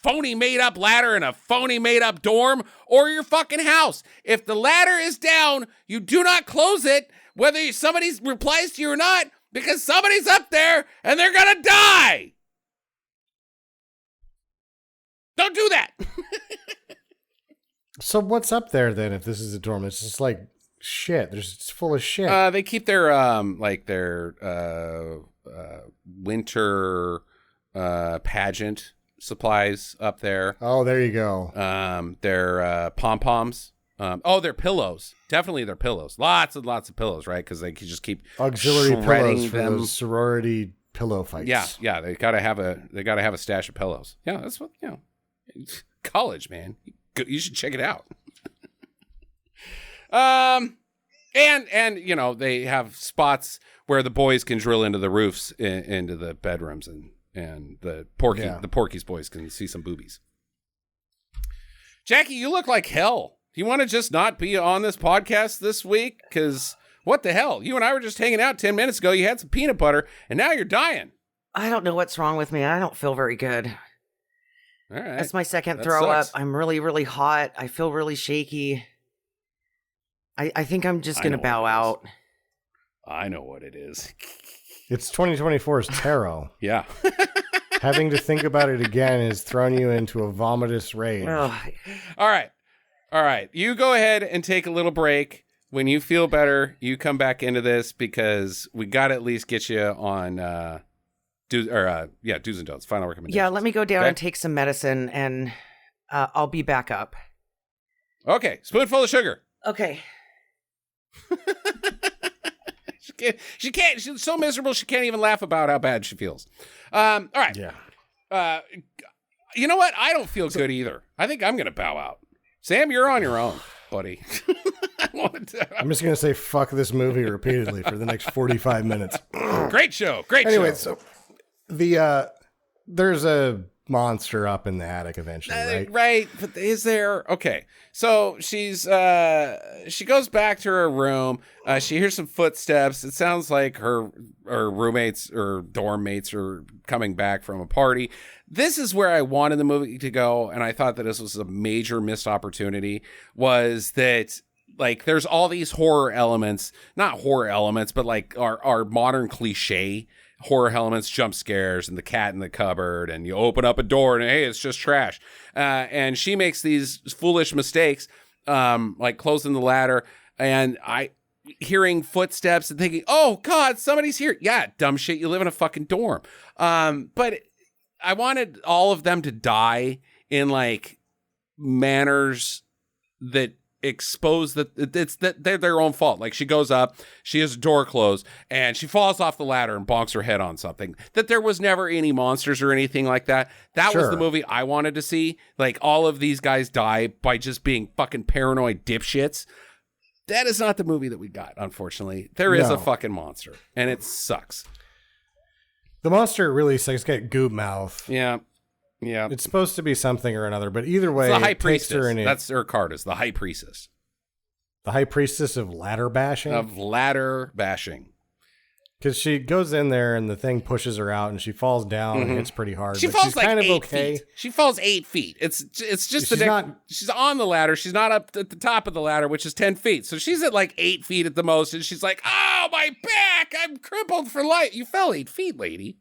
phony made-up ladder in a phony made-up dorm or your fucking house. If the ladder is down, you do not close it, whether somebody replies to you or not, because somebody's up there and they're gonna die. Don't do that. So what's up there then? If this is a dorm, it's just like shit. It's full of shit. They keep their winter pageant supplies up there. Oh, there you go. Their pom-poms. Their pillows. Definitely their pillows. Lots and lots of pillows, right? Because they can just keep auxiliary pillows for them. those sorority pillow fights. Yeah. They gotta have a stash of pillows. Yeah, that's what college, man. You should check it out. And they have spots where the boys can drill into the roofs into the bedrooms and the Porky's boys can see some boobies. Jackie, you look like hell. Do you want to just not be on this podcast this week? Because what the hell? You and I were just hanging out 10 minutes ago. You had some peanut butter, and now you're dying. I don't know what's wrong with me. I don't feel very good. All right. That's my second That throw sucks. up. I'm really, really hot. I feel really shaky. I think I'm just going to bow out. I know what it is. It's 2024's tarot. Yeah. Having to think about it again has thrown you into a vomitous rage. Ugh. All right. You go ahead and take a little break. When you feel better, you come back into this because we got to at least get you on do's and don'ts. Final recommendations. Yeah, let me go down and take some medicine, and I'll be back up. Okay. Spoonful of sugar. Okay. She can't. She's so miserable she can't even laugh about how bad she feels. All right. Yeah. You know what? I don't feel good either. I think I'm going to bow out. Sam, you're on your own, buddy. I'm just going to say fuck this movie repeatedly for the next 45 minutes. Great show. Anyway, so there's a monster up in the attic eventually, right? Right. But is there? Okay. So she goes back to her room. She hears some footsteps. It sounds like her roommates or dorm mates are coming back from a party. This is where I wanted the movie to go, and I thought that this was a major missed opportunity, was that like there's all these horror elements, not horror elements, but like our modern cliche horror elements, jump scares and the cat in the cupboard, and you open up a door and hey, it's just trash. And she makes these foolish mistakes, like closing the ladder, and hearing footsteps and thinking, oh God, somebody's here. Yeah, dumb shit. You live in a fucking dorm. But I wanted all of them to die in like manners that expose that they're their own fault. Like she goes up, she has a door closed, and she falls off the ladder and bonks her head on something. That there was never any monsters or anything like that. That was the movie I wanted to see. Like all of these guys die by just being fucking paranoid dipshits. That is not the movie that we got, unfortunately. There is a fucking monster, and it sucks. The monster really sucks. It's got goop mouth. Yeah. It's supposed to be something or another, but either way, it's the high it takes priestess. her in it. That's her card, is the high priestess. The high priestess of ladder bashing? Of ladder bashing. Because she goes in there and the thing pushes her out and she falls down and hits pretty hard. She but falls she's like kind of 8 okay. feet. She falls 8 feet. It's just she's on the ladder. She's not up at the top of the ladder, which is 10 feet. So she's at like 8 feet at the most, and she's like, "Oh, my back! I'm crippled for life." You fell 8 feet, lady.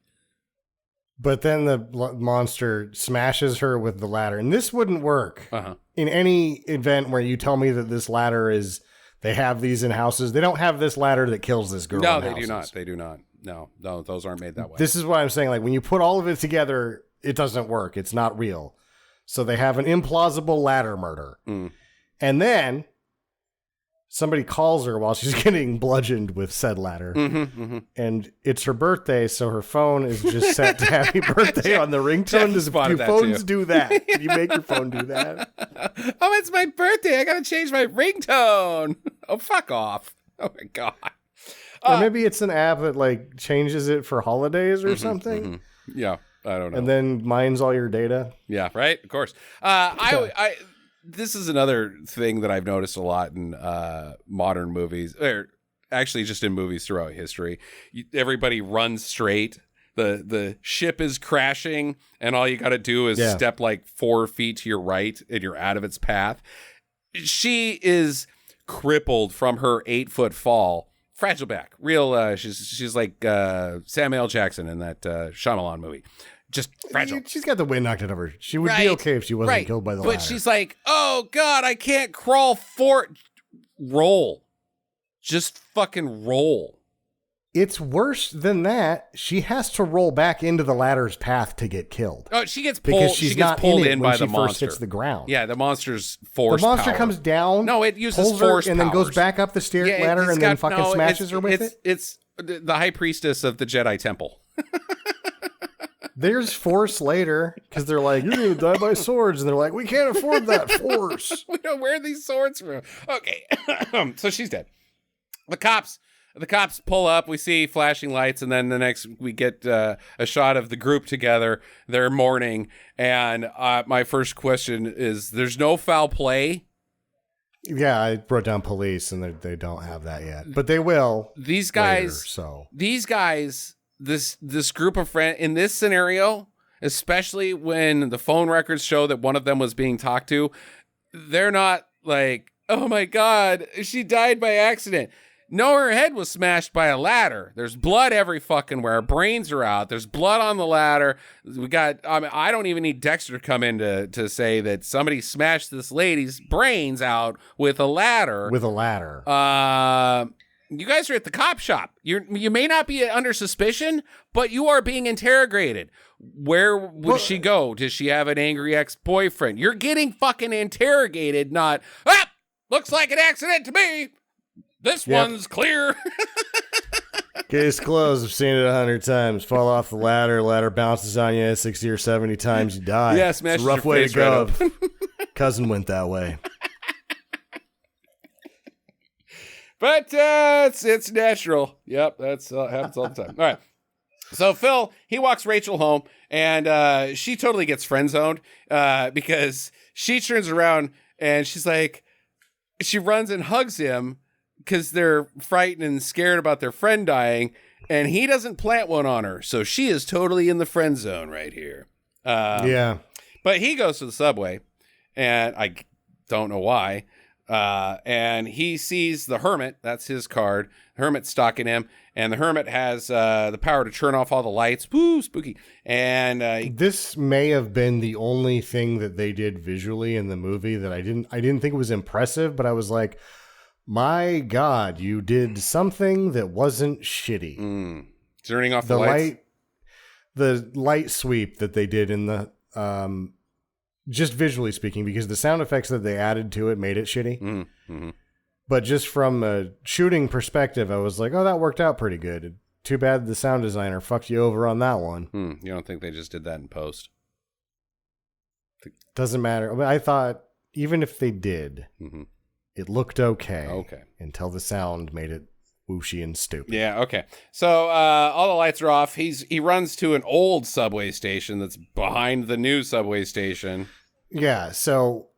But then the monster smashes her with the ladder, and this wouldn't work in any event where you tell me that this ladder is. They have these in houses. They don't have this ladder that kills this girl. No, they do not. They do not. No, those aren't made that way. This is what I'm saying. Like when you put all of it together, it doesn't work. It's not real. So they have an implausible ladder murder. And then somebody calls her while she's getting bludgeoned with said ladder. And it's her birthday, so her phone is just set to happy birthday on the ringtone. Do phones do that? Can you make your phone do that? Oh, it's my birthday. I got to change my ringtone. Oh, fuck off. Oh, my God. Or maybe it's an app that like changes it for holidays or something. Yeah, I don't know. And then mines all your data. Yeah, right? Of course. this is another thing that I've noticed a lot in modern movies, or actually just in movies throughout history. Everybody runs straight. The ship is crashing, and all you got to do is step like 4 feet to your right, and you're out of its path. She is crippled from her 8-foot fall. Fragile back. Real, she's like Samuel L. Jackson in that Shyamalan movie. Just fragile. She's got the wind knocked out of her. She would be okay if she wasn't killed by the ladder. But she's like, oh, God, I can't crawl roll. Just fucking roll. It's worse than that. She has to roll back into the ladder's path to get killed. Oh, she gets pulled. Because she's not pulled in by when the she monster. first hits the ground. Yeah, the monster's force. The monster power. comes down. No, it uses pulls force her, and then powers. goes back up the ladder and then fucking smashes her with it. It's the high priestess of the Jedi Temple. There's force later because they're like, you're going to die by swords. And they're like, we can't afford that force. We don't wear these swords from. Okay. So she's dead. The cops pull up. We see flashing lights. And then we get a shot of the group together. They're mourning. And my first question is, there's no foul play. Yeah, I wrote down police and they don't have that yet, but they will. These guys, this group of friends in this scenario, especially when the phone records show that one of them was being talked to, they're not like, oh my God, she died by accident. No, her head was smashed by a ladder. There's blood every fucking where. Brains are out. There's blood on the ladder. I don't even need Dexter to come in to say that somebody smashed this lady's brains out with a ladder. You guys are at the cop shop. You may not be under suspicion, but you are being interrogated. Where would she go? Does she have an angry ex-boyfriend? You're getting fucking interrogated, not, looks like an accident to me. This one's clear. Case closed. I've seen it 100 times. Fall off the ladder bounces on you 60 or 70 times, you die. Yeah, it's a rough way to go. Cousin went that way. But it's natural. Yep, that's happens all the time. All right. So Phil, he walks Rachel home, and she totally gets friend zoned because she turns around and she's like, she runs and hugs him because they're frightened and scared about their friend dying, and he doesn't plant one on her. So she is totally in the friend zone right here. Yeah. But he goes to the subway, and I don't know why. And he sees the hermit. That's his card. Hermit's stalking him, and the hermit has the power to turn off all the lights. Woo, spooky. And this may have been the only thing that they did visually in the movie that I didn't think was impressive, but I was like, my God, you did something that wasn't shitty. Turning off the lights. The light sweep that they did in the just visually speaking, because the sound effects that they added to it made it shitty. Mm-hmm. But just from a shooting perspective, I was like, oh, that worked out pretty good. Too bad the sound designer fucked you over on that one. You don't think they just did that in post? Doesn't matter. I mean, I thought even if they did, it looked okay. Okay. Until the sound made it whooshy and stupid. Yeah, okay. So all the lights are off. He runs to an old subway station that's behind the new subway station. Yeah, so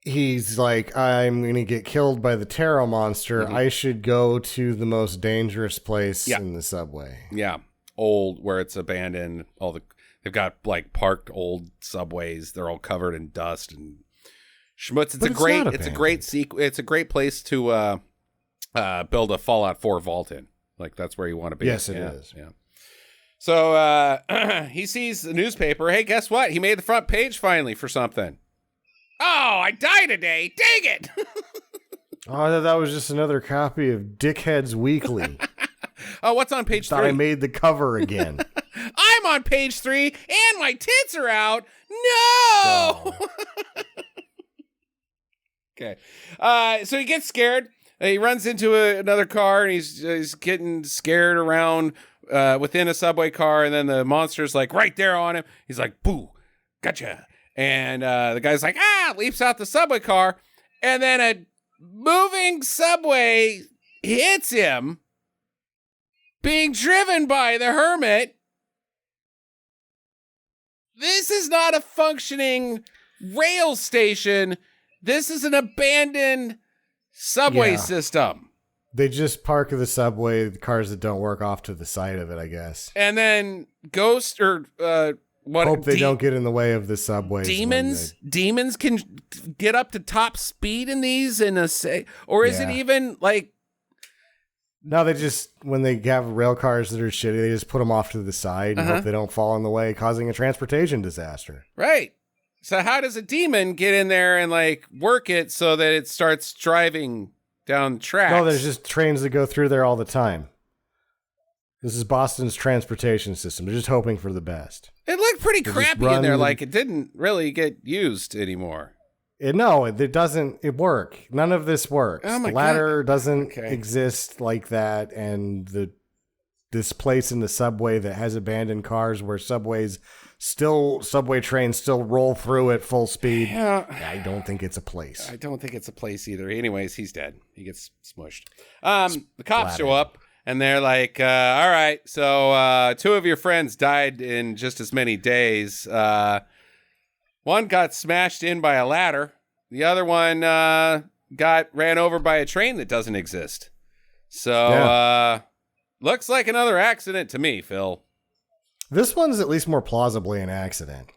he's like, I'm going to get killed by the Taro monster. I should go to the most dangerous place in the subway. Yeah, old, where it's abandoned. They've got like parked old subways. They're all covered in dust and schmutz. It's a great place to build a Fallout 4 vault in. Like, that's where you want to be. Yes, it is. Yeah. So he sees the newspaper. Hey, guess what? He made the front page finally for something. Oh, I died today. Dang it. Oh, I thought that was just another copy of Dickhead's Weekly. Oh, what's on page 3? Thought I made the cover again. I'm on page 3 and my tits are out. No. Okay. So he gets scared. He runs into another car, and he's getting scared around within a subway car, and then the monster's like right there on him. He's like, boo, gotcha. And the guy's like, leaps out the subway car, and then a moving subway hits him, being driven by the hermit. This is not a functioning rail station. This is an abandoned subway system. They just park the subway, the cars that don't work off to the side of it, I guess. And then ghosts or what? Hope they don't get in the way of the subways. Demons can get up to top speed in these or is it even like? No, they just, when they have rail cars that are shitty, they just put them off to the side and hope they don't fall in the way, causing a transportation disaster. Right. So how does a demon get in there and like work it so that it starts driving down the tracks? No, there's just trains that go through there all the time. This is Boston's transportation system. They're just hoping for the best. It looked pretty crappy in there, like it didn't really get used anymore. It doesn't work. None of this works. Oh my the ladder God. doesn't exist like that, and this place in the subway that has abandoned cars where subway trains still roll through at full speed. Yeah. I don't think it's a place. I don't think it's a place either. Anyways, he's dead. He gets smushed. The cops show up and they're like, all right, so 2 of your friends died in just as many days. One got smashed in by a ladder. The other one got ran over by a train that doesn't exist. So looks like another accident to me, Phil. This one's at least more plausibly an accident.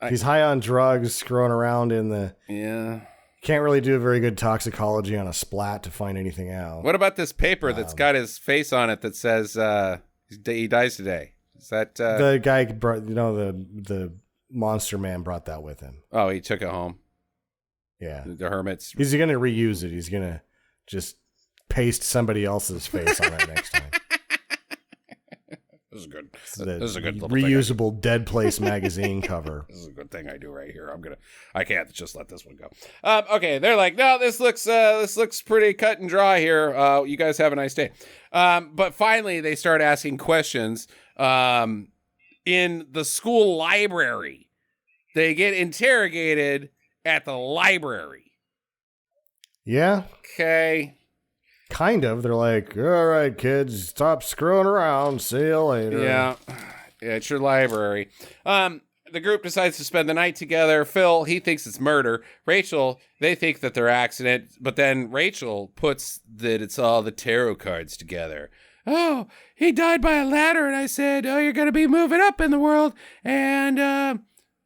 He's high on drugs, screwing around in the... Yeah. Can't really do a very good toxicology on a splat to find anything out. What about this paper that's got his face on it that says he dies today? Is that... the guy brought, the monster man brought that with him. Oh, he took it home. Yeah. The hermits. He's going to reuse it. He's going to just paste somebody else's face on it next time. This is good. This is a good little reusable Dead Place magazine cover. This is a good thing I do right here. I can't just let this one go. Okay, they're like, no, this looks pretty cut and dry here. You guys have a nice day. But finally, they start asking questions. In the school library, they get interrogated at the library. Yeah. Okay. Kind of. They're like, all right, kids, stop screwing around. See you later. Yeah, it's your library. The group decides to spend the night together. Phil, he thinks it's murder. Rachel, they think that they're accident. But then Rachel puts that it's all the tarot cards together. Oh, he died by a ladder. And I said, oh, you're going to be moving up in the world. And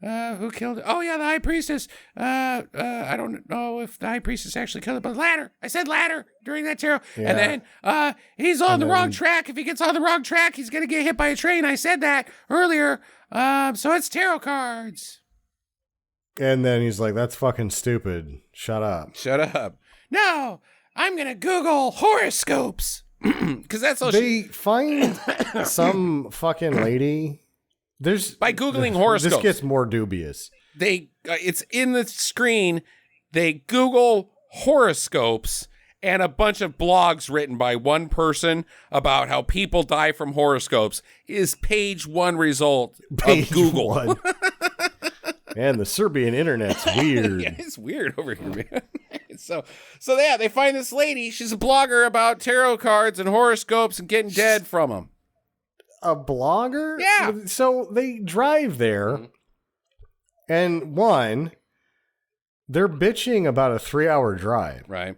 who killed it? Oh, yeah, the high priestess. I don't know if the high priestess actually killed it, but ladder. I said ladder during that tarot. Yeah. And then he's on the wrong track. If he gets on the wrong track, he's going to get hit by a train. I said that earlier. So it's tarot cards. And then he's like, that's fucking stupid. Shut up. Shut up. No, I'm going to Google horoscopes. Because that's all they find some fucking lady. By Googling horoscopes. This gets more dubious. It's in the screen. They Google horoscopes and a bunch of blogs written by one person about how people die from horoscopes is page 1 result of Google. 1. Man, the Serbian internet's weird. Yeah, it's weird over here, man. So yeah, they find this lady. She's a blogger about tarot cards and horoscopes and getting dead from them. A blogger? Yeah. So they drive there, and they're bitching about a 3-hour drive. Right.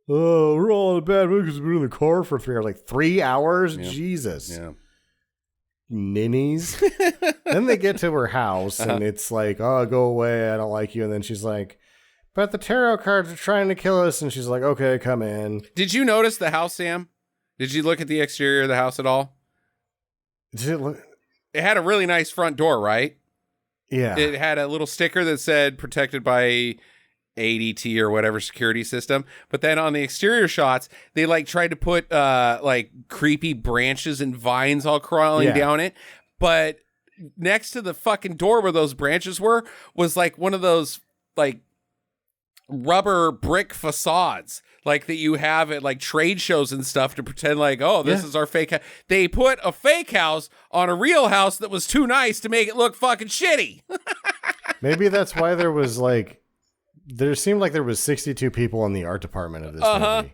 Oh, we're all in a bad mood because we've been in the car for 3 hours. Like 3 hours? Yeah. Jesus. Yeah. Ninnies. Then they get to her house, and it's like, oh, go away. I don't like you. And then she's like, but the tarot cards are trying to kill us. And she's like, okay, come in. Did you notice the house, Sam? Did you look at the exterior of the house at all? Did it look? It had a really nice front door, right? Yeah. It had a little sticker that said protected by ADT or whatever security system. But then on the exterior shots, they like tried to put like creepy branches and vines all crawling down it. But next to the fucking door where those branches were was like one of those like rubber brick facades like that you have at like trade shows and stuff to pretend like, oh, this is our fake house. They put a fake house on a real house that was too nice to make it look fucking shitty. Maybe that's why there seemed like there was 62 people in the art department of this movie.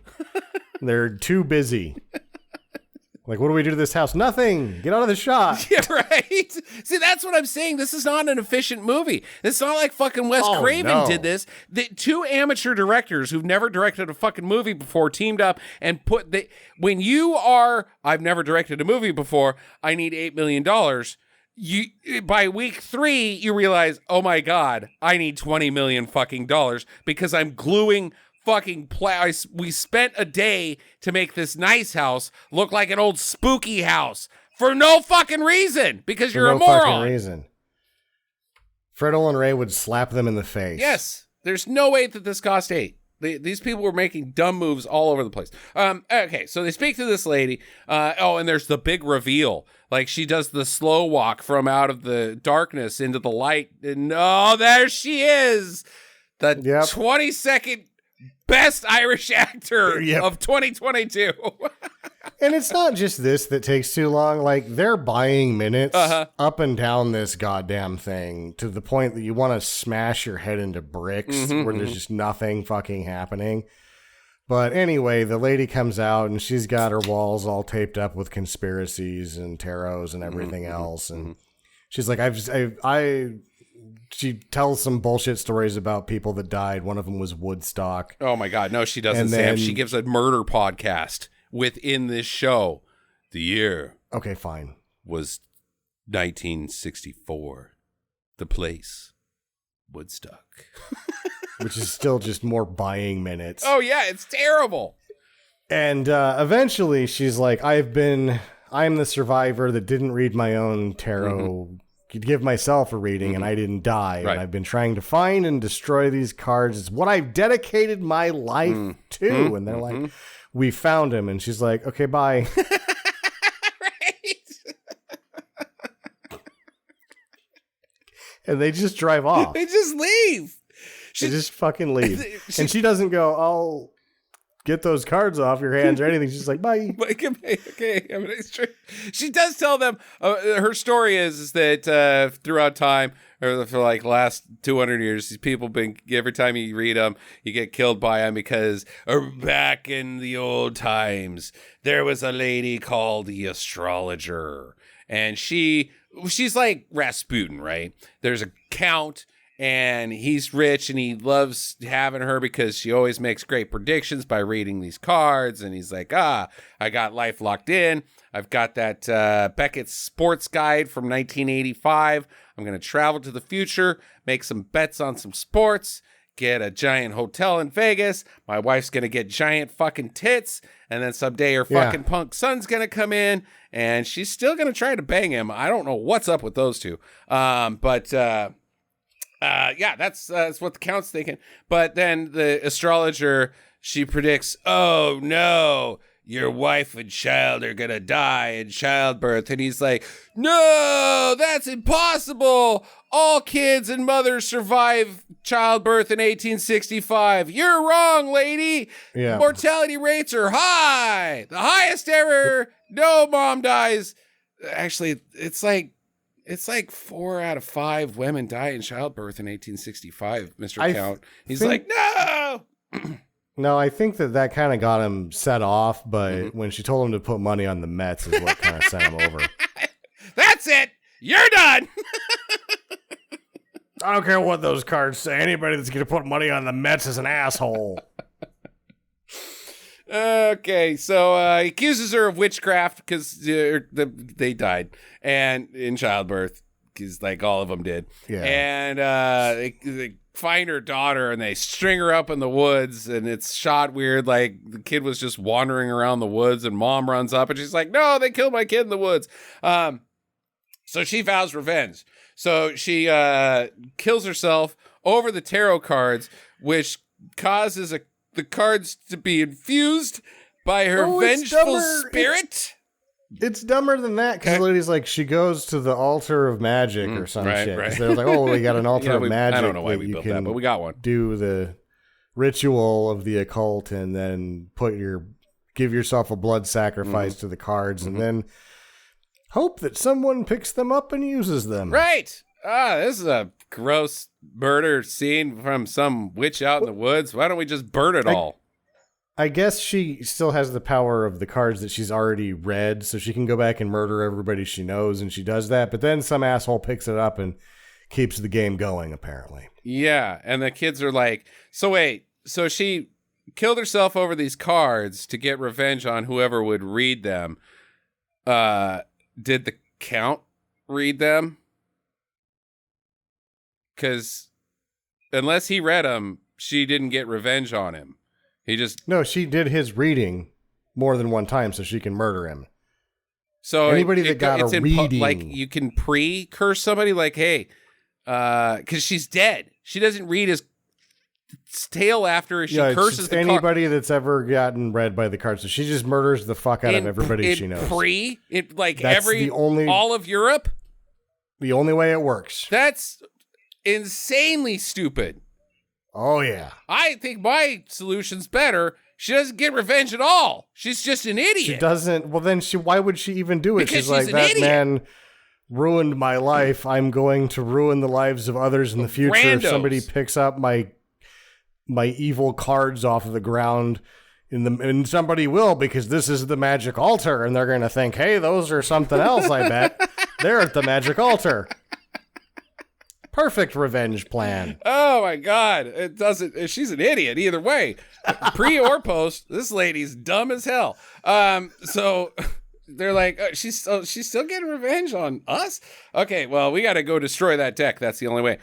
They're too busy. Like, what do we do to this house? Nothing. Get out of the shot. Yeah, right? See, that's what I'm saying. This is not an efficient movie. It's not like fucking Wes Craven did this. The two amateur directors who've never directed a fucking movie before teamed up and when you are, I've never directed a movie before, I need $8 million. By week 3, you realize, oh my God, I need $20 million fucking dollars because I'm gluing fucking we spent a day to make this nice house look like an old spooky house for no fucking reason because you're a moron. Fucking reason. Fredo and Ray would slap them in the face. Yes, there's no way that this cost 8. These people were making dumb moves all over the place. Okay, so they speak to this lady. And there's the big reveal. Like, she does the slow walk from out of the darkness into the light. And there she is. The 20-second best Irish actor of 2022. And it's not just this that takes too long. Like, they're buying minutes up and down this goddamn thing to the point that you want to smash your head into bricks where there's just nothing fucking happening. But anyway, the lady comes out and she's got her walls all taped up with conspiracies and tarots and everything else. And she's like, she tells some bullshit stories about people that died. One of them was Woodstock. Oh my God. No, she doesn't, Sam. She gives a murder podcast within this show. The year. Okay, fine. Was 1964. The place. Woodstock. Which is still just more buying minutes. Oh yeah, it's terrible. And eventually she's like, I'm the survivor that didn't read my own tarot. Could give myself a reading and I didn't die. Right. And I've been trying to find and destroy these cards. It's what I've dedicated my life to. And they're like, we found him. And she's like, okay, bye. Right. And they just drive off. They just leave. They just fucking leave. And she doesn't go, I'll get those cards off your hands or anything. She's like, bye. Okay. I mean, it's true. She does tell them, her story is that throughout time, or for like last 200 years, these people every time you read them, you get killed by them because back in the old times, there was a lady called the astrologer. And she's like Rasputin, right? There's a count. And he's rich and he loves having her because she always makes great predictions by reading these cards. And he's like, I got life locked in. I've got that Beckett's sports guide from 1985. I'm going to travel to the future, make some bets on some sports, get a giant hotel in Vegas. My wife's going to get giant fucking tits. And then someday her fucking punk son's going to come in and she's still going to try to bang him. I don't know what's up with those two. That's what the count's thinking. But then the astrologer, she predicts, oh no, your wife and child are gonna die in childbirth. And he's like, no, that's impossible. All kids and mothers survive childbirth in 1865. You're wrong, lady. Yeah. Mortality rates are high. The highest ever. No mom dies. Actually, it's like 4 out of 5 women die in childbirth in 1865, Mr. Count. He's like, no! No, I think that kind of got him set off, but when she told him to put money on the Mets is what kind of sent him over. That's it! You're done! I don't care what those cards say. Anybody that's going to put money on the Mets is an asshole. Okay, so he accuses her of witchcraft because they died and in childbirth, because like all of them did. Yeah. And they find her daughter and they string her up in the woods, and it's shot weird. Like the kid was just wandering around the woods, and mom runs up and she's like, "No, they killed my kid in the woods." So she vows revenge. So she kills herself over the tarot cards, which causes the cards to be infused by her vengeful spirit. It's dumber than that, because the lady's like, she goes to the altar of magic or some shit. Right. They're like, oh, we got an altar of magic. I don't know why we built that, but we got one. Do the ritual of the occult and then give yourself a blood sacrifice to the cards and then hope that someone picks them up and uses them. Right. This is a gross murder scene from some witch out in the woods. Why don't we just burn it all? I guess she still has the power of the cards that she's already read, so she can go back and murder everybody she knows, and she does that. But then some asshole picks it up and keeps the game going, apparently. Yeah, and the kids are like, so wait, so she killed herself over these cards to get revenge on whoever would read them. Did the Count read them? Because unless he read them, she didn't get revenge on him. He just... No, she did his reading more than one time so she can murder him. So anybody that got a reading... Like, you can pre-curse somebody like, hey, because she's dead. She doesn't read his tale after she curses the anybody that's ever gotten read by the cards. So she just murders the fuck out of everybody she knows. All of Europe? The only way it works. That's insanely stupid. Oh, yeah. I think my solution's better. She doesn't get revenge at all. She's just an idiot. She doesn't. Well, then why would she even do it? Because she's like, that idiot. Man ruined my life. I'm going to ruin the lives of others in the future. Randos. If somebody picks up my evil cards off of the ground, and somebody will, because this is the magic altar, and they're going to think, hey, those are something else, I bet. They're at the magic altar. Perfect revenge plan. Oh my God. It doesn't, she's an idiot either way. Pre or post, this lady's dumb as hell. So they're like, she's still getting revenge on us? Okay, well, we got to go destroy that deck. That's the only way.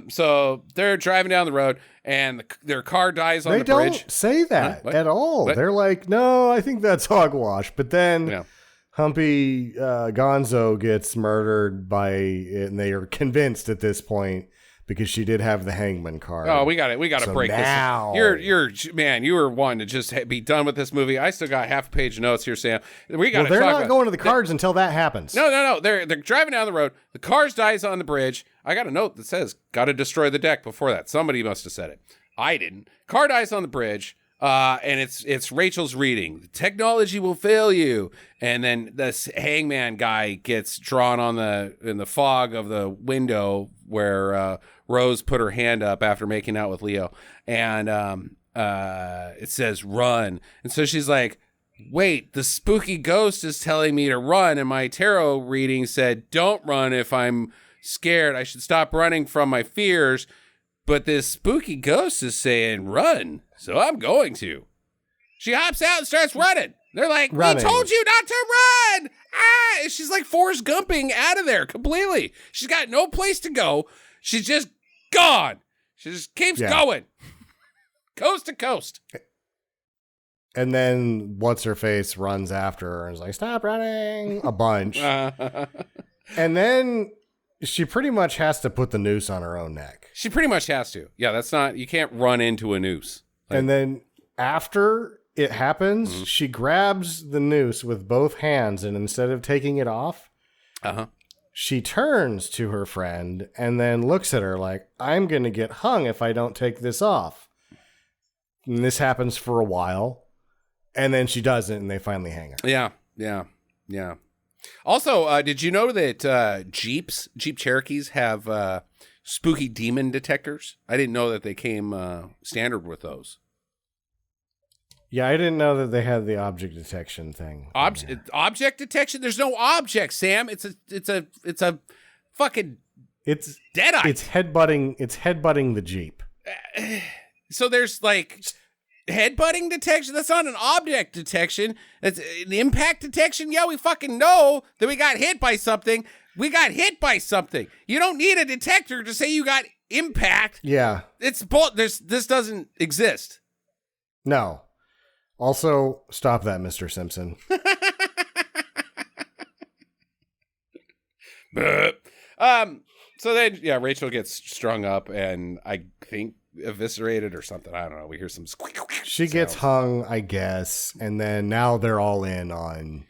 So they're driving down the road, and their car dies on the bridge. They don't say that at all. What? They're like, no, I think that's hogwash. But then Humpy Gonzo gets murdered by it, and they are convinced at this point because she did have the hangman card. Oh, we got to break now, this. You were wanting to just be done with this movie. I still got half a page of notes here, Sam. They're not going to the cards until that happens. No. They're driving down the road. The car dies on the bridge. I got a note that says, got to destroy the deck before that. Somebody must have said it. I didn't. Car dies on the bridge. And it's Rachel's reading. Technology will fail you. And then this hangman guy gets drawn in the fog of the window where Rose put her hand up after making out with Leo. And it says run. And so she's like, wait, the spooky ghost is telling me to run. And my tarot reading said, don't run if I'm scared. I should stop running from my fears. But this spooky ghost is saying run. So I'm going to. She hops out and starts running. They're like, we told you not to run. Ah! She's like Forrest Gumping out of there completely. She's got no place to go. She's just gone. She just keeps going. Coast to coast. And then what's-her-face runs after her and is like, stop running, a bunch. And then she pretty much has to put the noose on her own neck. She pretty much has to. Yeah, you can't run into a noose. And then after it happens, she grabs the noose with both hands, and instead of taking it off, she turns to her friend and then looks at her like, I'm going to get hung if I don't take this off. And this happens for a while, and then she doesn't, and they finally hang her. Yeah. Also, did you know that Jeep Cherokees have spooky demon detectors? I didn't know that they came standard with those. Yeah, I didn't know that they had the object detection thing. Object detection? There's no object, Sam. It's a fucking deadeye. It's headbutting the Jeep. So there's like headbutting detection. That's not an object detection. It's an impact detection. Yeah, we fucking know that we got hit by something. We got hit by something. You don't need a detector to say you got impact. Yeah. This doesn't exist. No. Also, stop that, Mr. Simpson. So then, Rachel gets strung up and I think eviscerated or something. I don't know. We hear some squeak. She gets hung, I guess, and then now they're all in on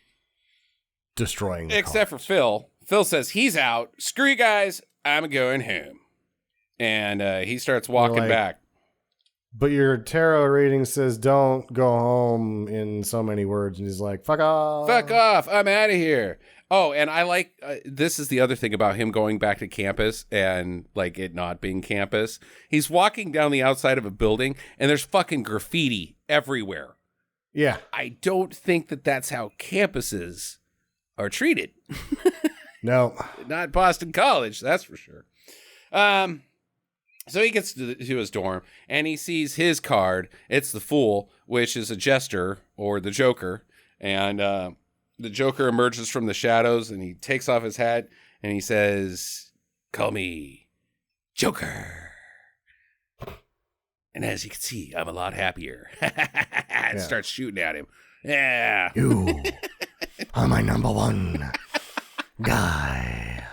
destroying the except for Phil. Phil says he's out. Screw you guys. I'm going home. And he starts walking back. But your tarot reading says don't go home in so many words. And he's like, fuck off. Fuck off. I'm out of here. Oh, and I like, this is the other thing about him going back to campus and like it not being campus. He's walking down the outside of a building and there's fucking graffiti everywhere. Yeah. I don't think that that's how campuses are treated. No. Not Boston College, that's for sure. So he gets to his dorm, and he sees his card. It's the Fool, which is a jester, or the Joker. And the Joker emerges from the shadows, and he takes off his hat, and he says, "Call me Joker." And as you can see, I'm a lot happier. And starts shooting at him. Yeah. You are my number one guy.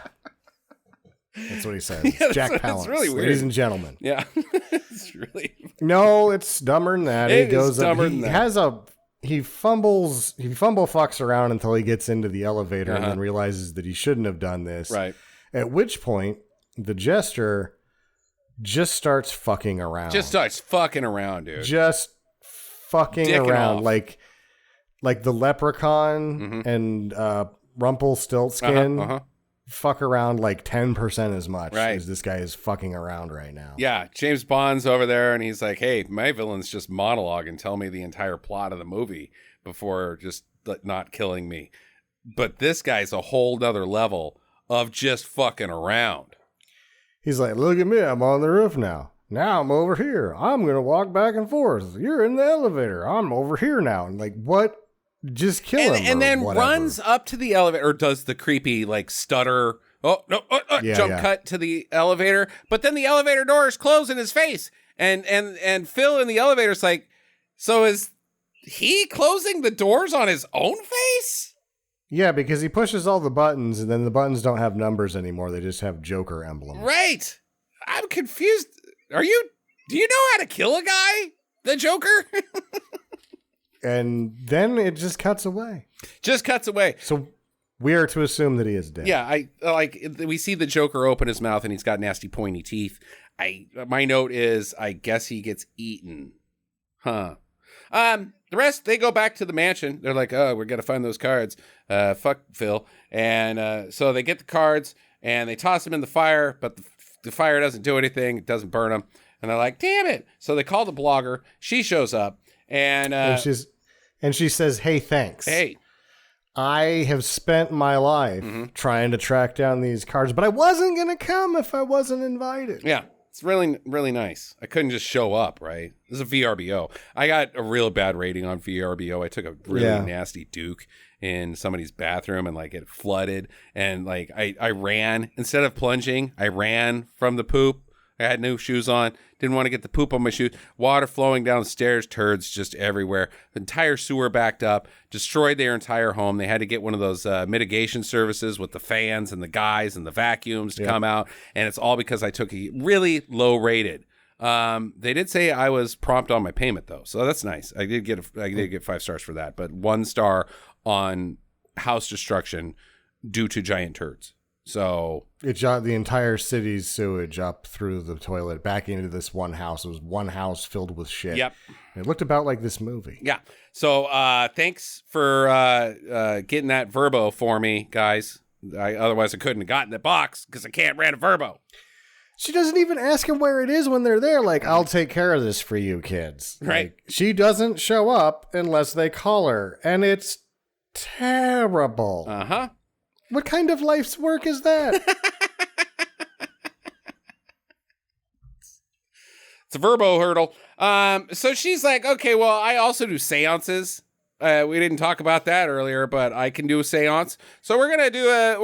That's what he says. Yeah, Jack Palance. that's really weird. Ladies and gentlemen. Yeah. It's really... No, it's dumber than that. It He goes is dumber up. than He that. has a... He fumble fucks around until he gets into the elevator and then realizes that he shouldn't have done this. Right. At which point, the jester just starts fucking around. Just starts fucking around, dude. Just fucking Dicking around. off. Like the leprechaun and Rumpelstiltskin fuck around like 10% as much as this guy is fucking around right now. Yeah, James Bond's over there, and he's like, "Hey, my villains just monologue and tell me the entire plot of the movie before just not killing me." But this guy's a whole nother level of just fucking around. He's like, "Look at me, I'm on the roof now. Now I'm over here. I'm going to walk back and forth. You're in the elevator. I'm over here now." And like, what? Just kill him. And then whatever. runs up to the elevator, or does the creepy, like, stutter, jump cut to the elevator. But then the elevator doors close in his face. And Phil in the elevator's like, so is he closing the doors on his own face? Yeah, because he pushes all the buttons, and then the buttons don't have numbers anymore. They just have Joker emblems. Right. I'm confused. Do you know how to kill a guy? The Joker? And then it just cuts away. Just cuts away. So we are to assume that he is dead. Yeah, we see the Joker open his mouth and he's got nasty pointy teeth. My note is, I guess he gets eaten. Huh. The rest, they go back to the mansion. They're like, "Oh, we're gonna find those cards. Fuck Phil." And so they get the cards and they toss them in the fire, but the fire doesn't do anything. It doesn't burn them. And they're like, "Damn it!" So they call the blogger. She shows up and she says, "Hey, thanks. Hey, I have spent my life trying to track down these cards, but I wasn't going to come if I wasn't invited." Yeah, it's really, really nice. I couldn't just show up, right? This is a VRBO. I got a real bad rating on VRBO. I took a really nasty duke in somebody's bathroom and like it flooded. And like I ran, instead of plunging, I ran from the poop. I had no shoes on. Didn't want to get the poop on my shoes. Water flowing down the stairs. Turds just everywhere. The entire sewer backed up. Destroyed their entire home. They had to get one of those mitigation services with the fans and the guys and the vacuums to come out. And it's all because I took a really low rated. They did say I was prompt on my payment though, so that's nice. I did get 5 stars for that, but 1 star on house destruction due to giant turds. So it shot the entire city's sewage up through the toilet back into this one house. It was one house filled with shit. Yep. It looked about like this movie. Yeah. So thanks for getting that Verbo for me, guys. Otherwise I couldn't have gotten the box because I can't rent a Verbo. She doesn't even ask him where it is when they're there. Like, "I'll take care of this for you, kids." Right. Like, she doesn't show up unless they call her. And it's terrible. Uh-huh. What kind of life's work is that? It's a Verbo hurdle. So she's like, "Okay, well, I also do seances. We didn't talk about that earlier, but I can do a seance. So we're gonna do the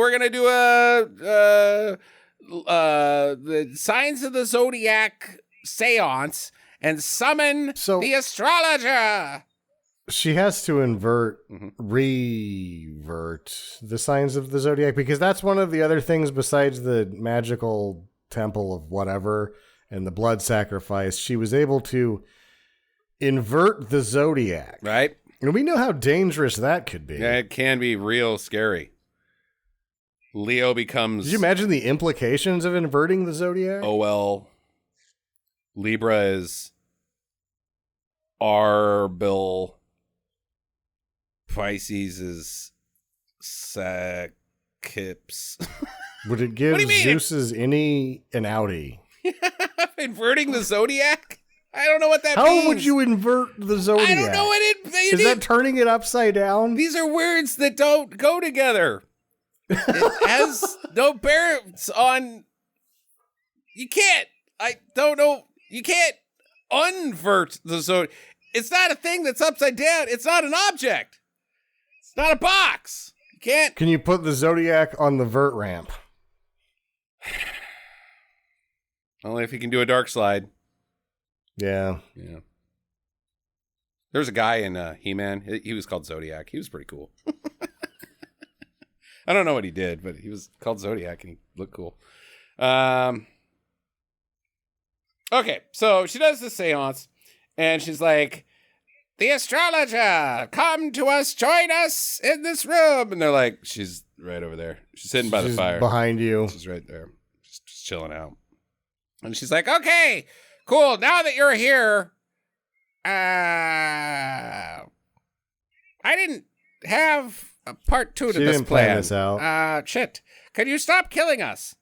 signs of the zodiac seance and summon the astrologer." She has to revert the signs of the zodiac, because that's one of the other things besides the magical temple of whatever and the blood sacrifice. She was able to invert the zodiac. Right. And we know how dangerous that could be. Yeah, it can be real scary. Leo becomes... Did you imagine the implications of inverting the zodiac? Oh, well. Libra is Arbil. Pisces is Sakips. Would it give Zeus's innie an outie? Inverting the zodiac? I don't know what that How means. would you invert the zodiac? I don't know what it means. Is that turning it upside down? These are words that don't go together. It has no bearings on. You can't. I don't know. You can't unvert the zodiac. It's not a thing that's upside down. It's not an object. It's not a box. You can't. Can you put the zodiac on the vert ramp? Only if you can do a dark slide. Yeah. Yeah. There's a guy in He-Man. He was called Zodiac. He was pretty cool. I don't know what he did, but he was called Zodiac and he looked cool. Okay, so she does the seance and she's like, the astrologer, come to us, join us in this room. And they're like, she's right over there. She's sitting by the fire. Behind you. She's right there. Just chilling out. And she's like, okay, cool. Now that you're here, I didn't have a part 2 to She this didn't plan. plan this out. Shit. Could you stop killing us?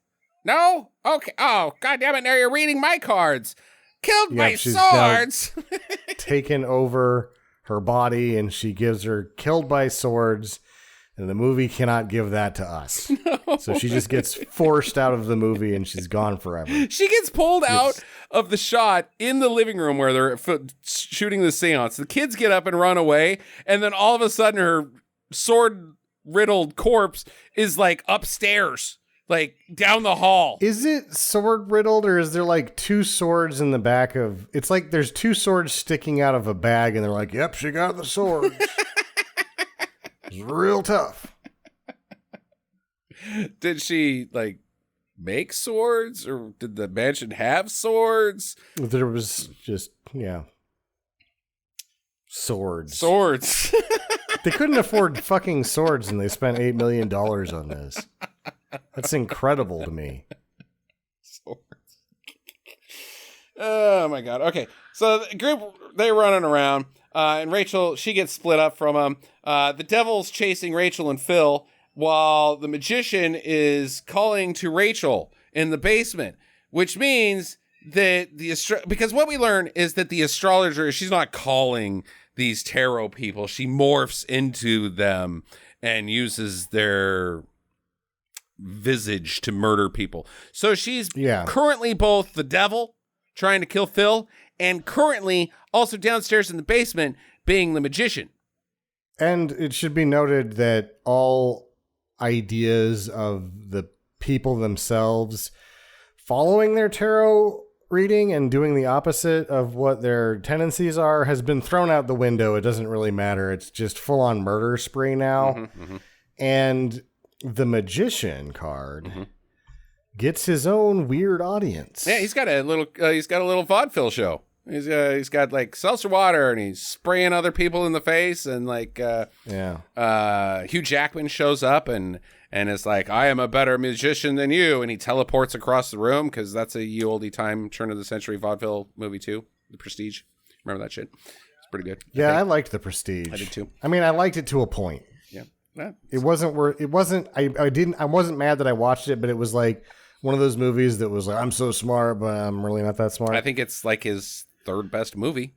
No? Okay. Oh, goddammit. Now you're reading my cards. Killed by she's swords. Taken over her body, and she gives her killed by swords, and the movie cannot give that to us. No. So she just gets forced out of the movie, and she's gone forever. She gets pulled out of the shot in the living room where they're shooting the seance. The kids get up and run away, and then all of a sudden her sword-riddled corpse is like upstairs, like down the hall. Is it sword-riddled, or is there like 2 swords in the back of... It's like there's 2 swords sticking out of a bag, and they're like, yep, she got the swords. It's real tough. Did she, like, make swords, or did the mansion have swords? There was just, swords. Swords. They couldn't afford fucking swords, and they spent $8 million on this. That's incredible to me. Swords. Oh, my God. Okay, so the group, they're running around, and Rachel, she gets split up from them. The devil's chasing Rachel and Phil, while the magician is calling to Rachel in the basement, which means that because what we learn is that the astrologer, she's not calling these tarot people. She morphs into them and uses their visage to murder people. So she's currently both the devil trying to kill Phil and currently also downstairs in the basement being the magician. And it should be noted that all ideas of the people themselves following their tarot reading and doing the opposite of what their tendencies are has been thrown out the window. It doesn't really matter. It's just full-on murder spree now. Mm-hmm, mm-hmm. And the magician card gets his own weird audience. Yeah, he's got a little vaudeville show. He's got like seltzer water and he's spraying other people in the face and like Hugh Jackman shows up and is like, I am a better magician than you, and he teleports across the room because that's a ye olde time turn of the century vaudeville movie too, The Prestige. Remember that shit? It's pretty good. Yeah, I liked The Prestige. I did too. I mean, I liked it to a point. Yeah. I wasn't mad that I watched it, but it was like one of those movies that was like, I'm so smart, but I'm really not that smart. I think it's like his third best movie.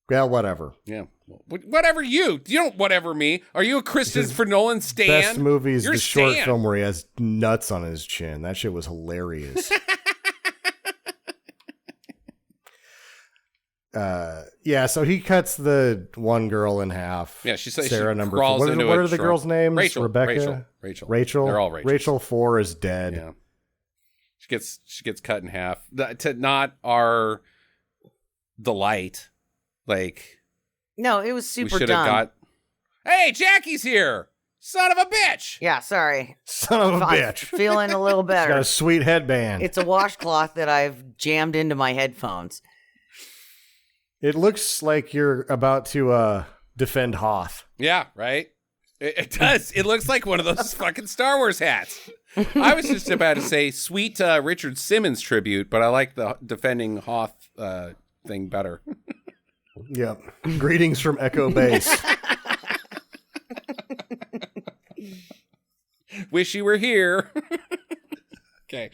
Yeah, whatever. Yeah. Whatever you don't whatever me. Are you a Christopher Nolan stan? Best movie is the short stan. film where he has nuts on his chin. That shit was hilarious. So he cuts the one girl in half. Yeah, she says Sarah she number crawls 4. into What it. are the girls' names? Rachel. Rebecca? Rachel. They're all Rachels. Rachel 4 is dead. Yeah. She gets cut in half. To not our delight. Like, no, it was super we dumb. Hey, Jackie's here. Son of a bitch. Yeah, sorry. Son of a bitch. Feeling a little better. Got a sweet headband. It's a washcloth that I've jammed into my headphones. It looks like you're about to defend Hoth. Yeah, right? It does. It looks like one of those fucking Star Wars hats. I was just about to say sweet Richard Simmons tribute, but I like the defending Hoth thing better. Yep. Greetings from Echo Base. Wish you were here. Okay.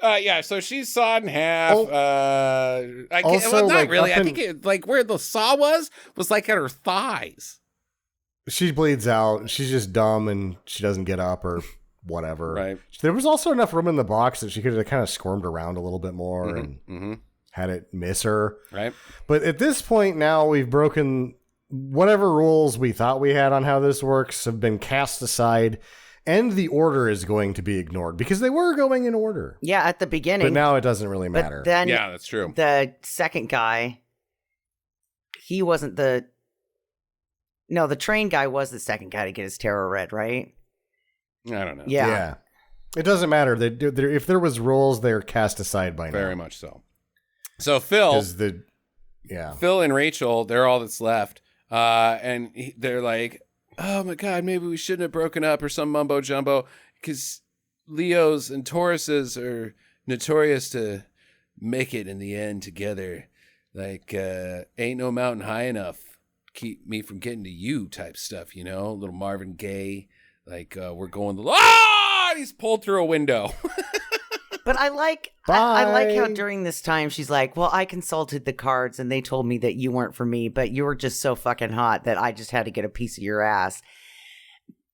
Yeah, so she's sawed in half. I can't, also, well, not like, really. up I think it, like where the saw was like at her thighs. She bleeds out. She's just dumb and she doesn't get up or whatever. Right. There was also enough room in the box that she could have kind of squirmed around a little bit more and had it miss her. Right. But at this point now, we've broken whatever rules we thought we had on how this works have been cast aside. And the order is going to be ignored because they were going in order. Yeah, at the beginning. But now it doesn't really matter. But then Yeah, that's true. The second guy, he wasn't the... No, the train guy was the second guy to get his tarot read, right? I don't know. Yeah. It doesn't matter. If there was rules, they're cast aside by now. Very much so. So Phil and Rachel, they're all that's left. And they're like, oh my God, maybe we shouldn't have broken up or some mumbo jumbo because Leos and Tauruses are notorious to make it in the end together. Like, ain't no mountain high enough to keep me from getting to you type stuff, you know? Little Marvin Gaye, like, we're going and he's pulled through a window. But I like how during this time she's like, well, I consulted the cards and they told me that you weren't for me, but you were just so fucking hot that I just had to get a piece of your ass.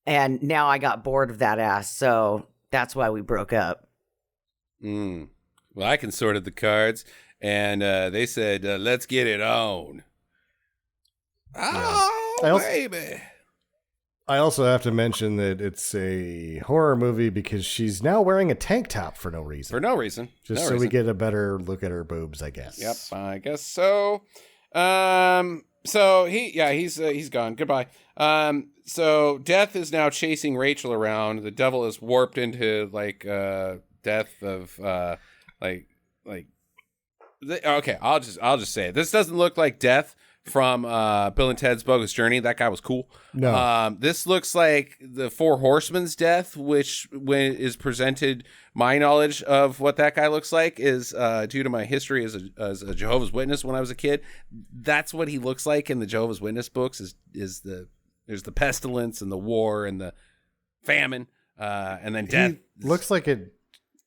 And now I got bored of that ass, so that's why we broke up. Well, I consorted the cards and they said, let's get it on. Oh, baby. I also have to mention that it's a horror movie because she's now wearing a tank top for no reason. For no reason. Just no so reason. we get a better look at her boobs, I guess. Yep, I guess so. So he's gone. Goodbye. So Death is now chasing Rachel around. The devil is warped into like Death of okay, I'll just say it. This doesn't look like Death from Bill and Ted's Bogus Journey. That guy was cool. No. This looks like the Four Horsemen's Death, which when is presented, my knowledge of what that guy looks like is due to my history as a Jehovah's Witness when I was a kid. That's what he looks like in the Jehovah's Witness books there's the pestilence and the war and the famine and then death. He looks like a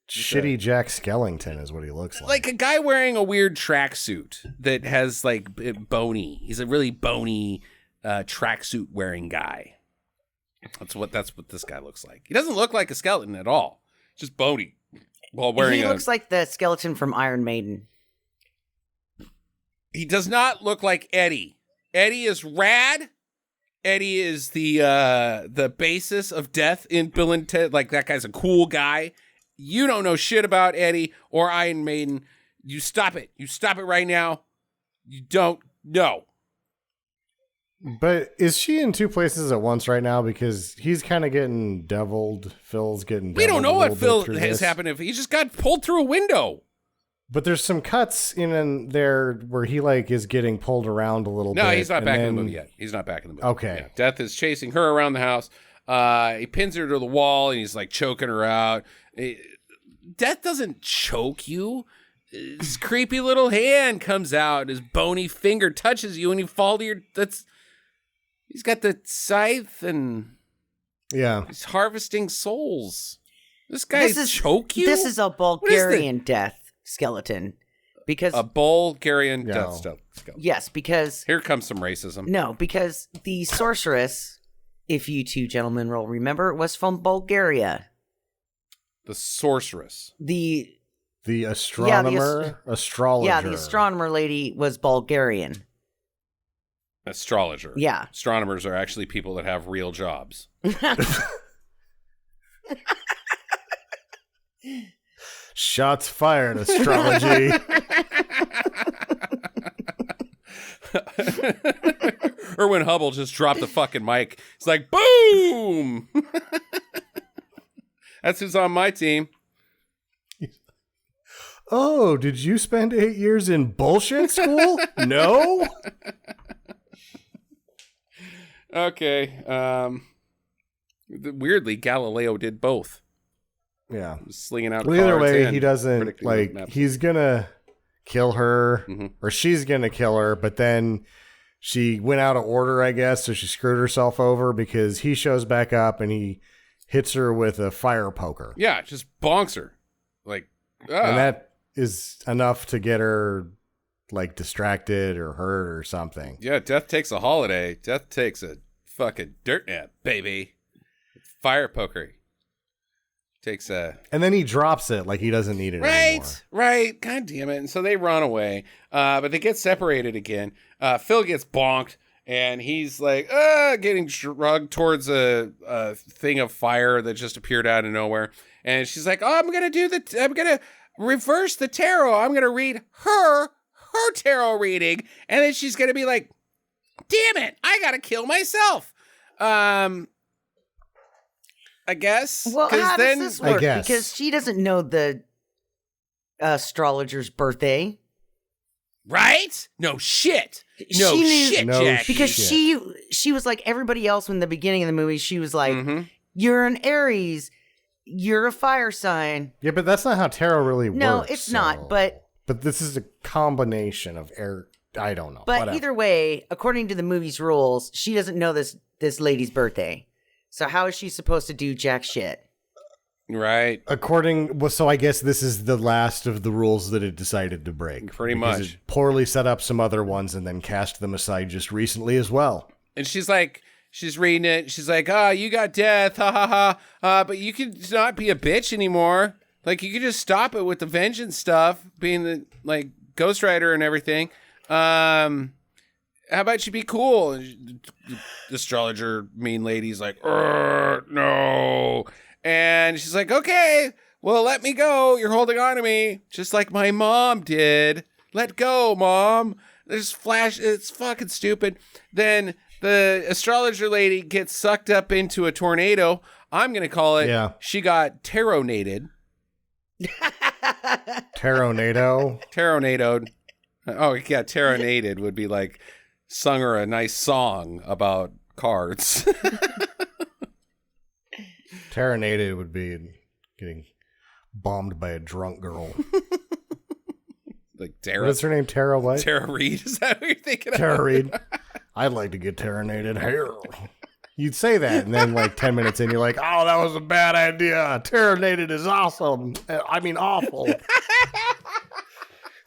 shitty Jack Skellington is what he looks like. Like a guy wearing a weird tracksuit that has like bony. He's a really bony tracksuit wearing guy. That's what this guy looks like. He doesn't look like a skeleton at all. Just bony. While wearing he looks like the skeleton from Iron Maiden. He does not look like Eddie. Eddie is rad. Eddie is the basis of Death in Bill and Ted. Like, that guy's a cool guy. You don't know shit about Eddie or Iron Maiden. You stop it. You stop it right now. You don't know. But is she in two places at once right now? Because he's kind of getting deviled. Phil's getting deviled. We don't know what Phil has has happened if he just got pulled through a window. But there's some cuts in there where he like is getting pulled around a little bit. No, he's not back in the movie yet. He's not back in the movie. Okay. Yeah. Death is chasing her around the house. He pins her to the wall and he's like choking her out. Death doesn't choke you. His creepy little hand comes out and his bony finger touches you and you fall to your... He's got the scythe and... Yeah. He's harvesting souls. This guy choke you? This is a Bulgarian death skeleton. Because a Bulgarian death skeleton. Yes, because... Here comes some racism. No, because the sorceress, if you two gentlemen will remember, was from Bulgaria. The sorceress. The astronomer? Astrologer. Yeah, the astronomer lady was Bulgarian. Astrologer. Yeah. Astronomers are actually people that have real jobs. Shots fired, astrology. Erwin Hubble just dropped the fucking mic. It's like, boom! That's who's on my team. Oh, did you spend 8 years in bullshit school? No? Okay. Weirdly, Galileo did both. Yeah. Slinging out well, either cards way, and he doesn't, like, he's gonna kill her, or she's gonna kill her, but then she went out of order, I guess, so she screwed herself over because he shows back up and he hits her with a fire poker. Yeah, just bonks her. Like, And that is enough to get her like distracted or hurt or something. Yeah, Death takes a holiday. Death takes a fucking dirt nap, baby. Fire poker. Takes a... And then he drops it like he doesn't need it anymore. Right. God damn it. And so they run away. But they get separated again. Phil gets bonked. And he's like, getting drugged towards a thing of fire that just appeared out of nowhere. And she's like, I'm going to reverse the tarot. I'm going to read her tarot reading. And then she's going to be like, damn it, I got to kill myself. I guess. Well, how does this work? Because she doesn't know the astrologer's birthday. Right? No shit. No shit, Jack. Because she was like everybody else in the beginning of the movie. She was like, you're an Aries. You're a fire sign. Yeah, but that's not how tarot really works. No, it's not. But this is a combination of air. I don't know. But either way, according to the movie's rules, she doesn't know this lady's birthday. So how is she supposed to do jack shit? Right. So I guess this is the last of the rules that it decided to break. Pretty much. It poorly set up some other ones and then cast them aside just recently as well. And she's reading it. She's like, you got death. Ha ha ha. But you could not be a bitch anymore. Like, you could just stop it with the vengeance stuff, being the, like, Ghost Rider and everything. How about you be cool? And the astrologer mean lady's like, no. And she's like, okay, well, let me go. You're holding on to me. Just like my mom did. Let go, Mom. There's flash. It's fucking stupid. Then the astrologer lady gets sucked up into a tornado. I'm going to call it, she got tarot-nated. Tarot-nado? Tarot-nadoed. Oh, yeah, tarot-nated would be like sung her a nice song about cards. Terranated would be getting bombed by a drunk girl. Like Tara. What's her name? Tara what? Tara Reid. Is that what you're thinking Tara of? Reid. I'd like to get terranated here. You'd say that, and then like 10 minutes in, you're like, oh, that was a bad idea. Terranated is awesome. I mean, awful.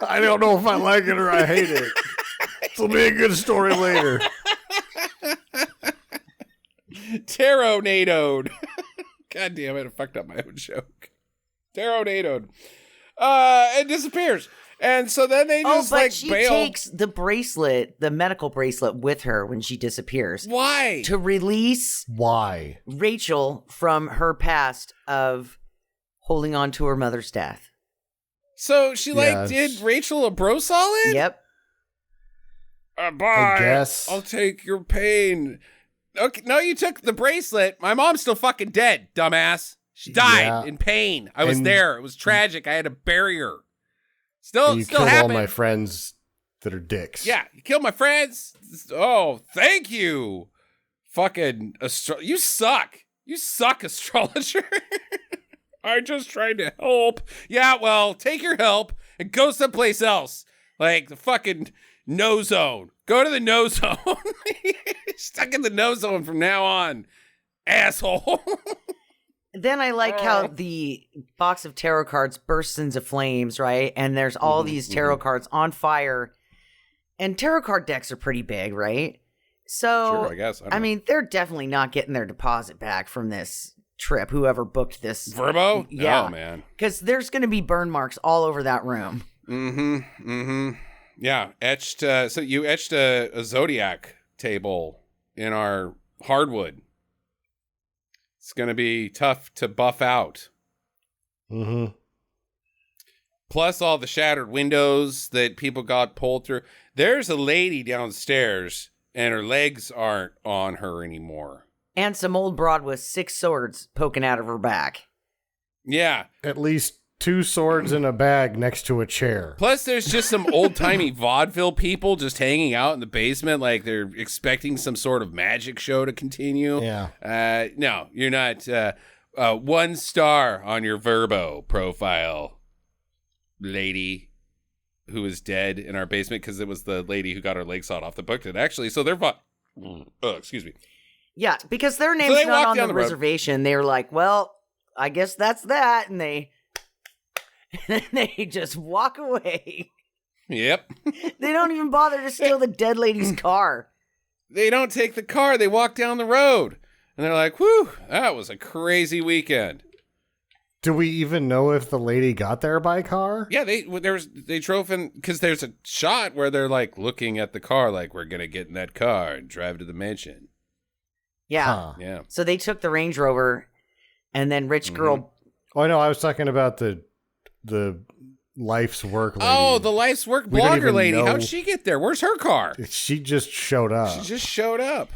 I don't know if I like it or I hate it. This'll be a good story later. Tarot-nadoed. God damn it, I fucked up my own joke. Tarot-nadoed. It disappears. And so then they just she bail. takes the bracelet, the medical bracelet, with her when she disappears. Why? To release Rachel from her past of holding on to her mother's death. So she did Rachel a bro solid? Yep. Bye. I guess. I'll take your pain. Okay, no, you took the bracelet. My mom's still fucking dead, dumbass. She died in pain. I was there. It was tragic. I had to bury her. Still killed happened. all my friends that are dicks. Yeah, you killed my friends. Oh, thank you. Fucking you suck. You suck, astrologer. I just tried to help. Yeah, well, take your help and go someplace else. Like the fucking no zone. Go to the no zone. Stuck in the no zone from now on. Asshole. Then I like how the box of tarot cards bursts into flames, right? And there's all these tarot cards on fire. And tarot card decks are pretty big, right? So, sure, I guess. I mean, they're definitely not getting their deposit back from this trip, whoever booked this. Verbo? Yeah. Oh, man. Because there's going to be burn marks all over that room. Yeah, etched. So you etched a zodiac table in our hardwood. It's going to be tough to buff out. Plus all the shattered windows that people got pulled through. There's a lady downstairs, and her legs aren't on her anymore. And some old broad with 6 swords poking out of her back. Yeah. At least 2 swords in a bag next to a chair. Plus, there's just some old-timey vaudeville people just hanging out in the basement like they're expecting some sort of magic show to continue. Yeah. No, you're not. 1 star on your Verbo profile, lady who is dead in our basement because it was the lady who got her leg sawed off the book it actually. So they're excuse me. Yeah, because their name's not on the reservation. They were like, well, I guess that's that. And they... And they just walk away. Yep. They don't even bother to steal the dead lady's car. They don't take the car. They walk down the road. And they're like, whew, that was a crazy weekend. Do we even know if the lady got there by car? Yeah, they drove in, because there's a shot where they're like looking at the car like, we're going to get in that car and drive to the mansion. Yeah. Huh. Yeah. So they took the Range Rover, and then rich girl... Oh, no, I was talking about the life's work lady. Oh, the life's work We don't blogger even lady. know- How'd she get there? Where's her car? She just showed up. She just showed up.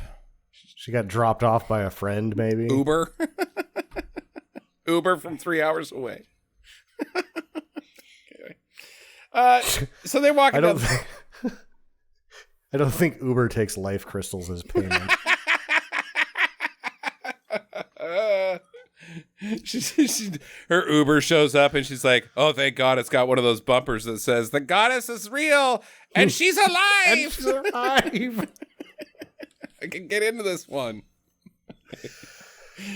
She got dropped off by a friend, maybe. Uber. Uber from 3 hours away. So they're walking down. I don't think Uber takes life crystals as payment. Her Uber shows up and she's like, oh, thank God it's got one of those bumpers that says, the goddess is real and she's alive. And she's alive. I can get into this one.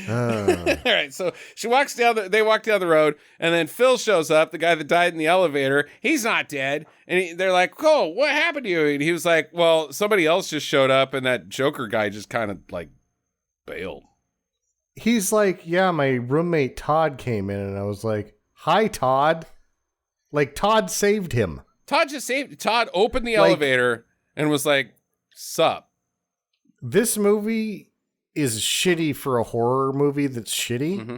Oh. All right, so they walk down the road, and then Phil shows up, the guy that died in the elevator. He's not dead. And they're like, oh, what happened to you? And he was like, well, somebody else just showed up, and that Joker guy just kind of like bailed. He's like, yeah, my roommate Todd came in, and I was like, hi, Todd. Like, Todd saved him. Todd opened the elevator and was like, sup. This movie is shitty for a horror movie that's shitty. Mm-hmm.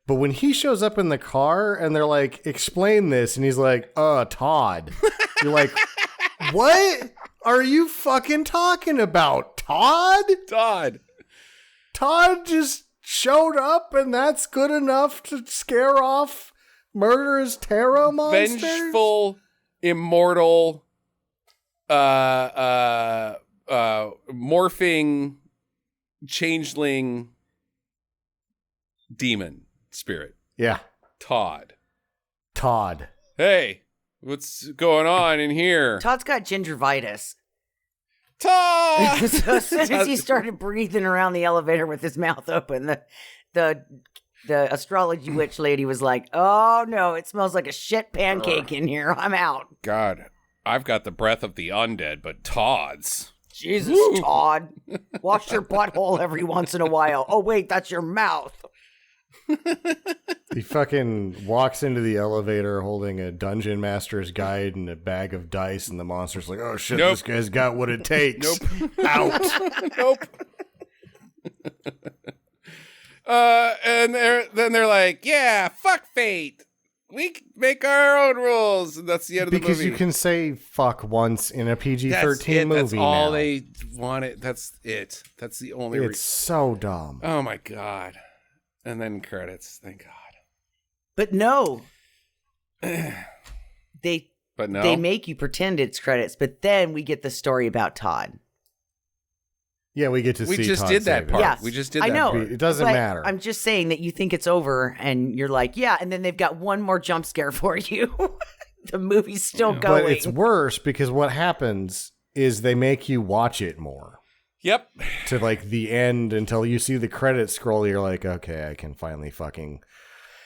But when he shows up in the car and they're like, explain this, and he's like, Todd. You're like, what are you fucking talking about, Todd? Todd just showed up and that's good enough to scare off murderous tarot monsters? Vengeful, immortal, morphing, changeling, demon spirit. Yeah. Todd. Hey, what's going on in here? Todd's got gingivitis. Todd! So as soon as he started breathing around the elevator with his mouth open, the astrology witch lady was like, oh no, it smells like a shit pancake in here. I'm out. God, I've got the breath of the undead, but Todd's. Jesus, Woo. Todd. Wash your butthole every once in a while. Oh, wait, that's your mouth. He fucking walks into the elevator holding a dungeon master's guide and a bag of dice, and the monster's like, oh shit, This guy's got what it takes. Out. Nope. And they're like, yeah, fuck fate. We make our own rules. And that's the end of the movie. Because you can say fuck once in a PG-13 movie. That's all they wanted. That's it. That's the only It's so dumb. Oh my God. And then credits. Thank God. But no. They make you pretend it's credits, but then we get the story about Todd. Yeah, we get to see. We just Todd did that save part. Yes, We just did that. I know. Part. It doesn't matter. I'm just saying that you think it's over, and you're like, yeah, and then they've got one more jump scare for you. The movie's still going. But it's worse because what happens is they make you watch it more. Yep. To like the end until you see the credits scroll. You're like, okay, I can finally fucking.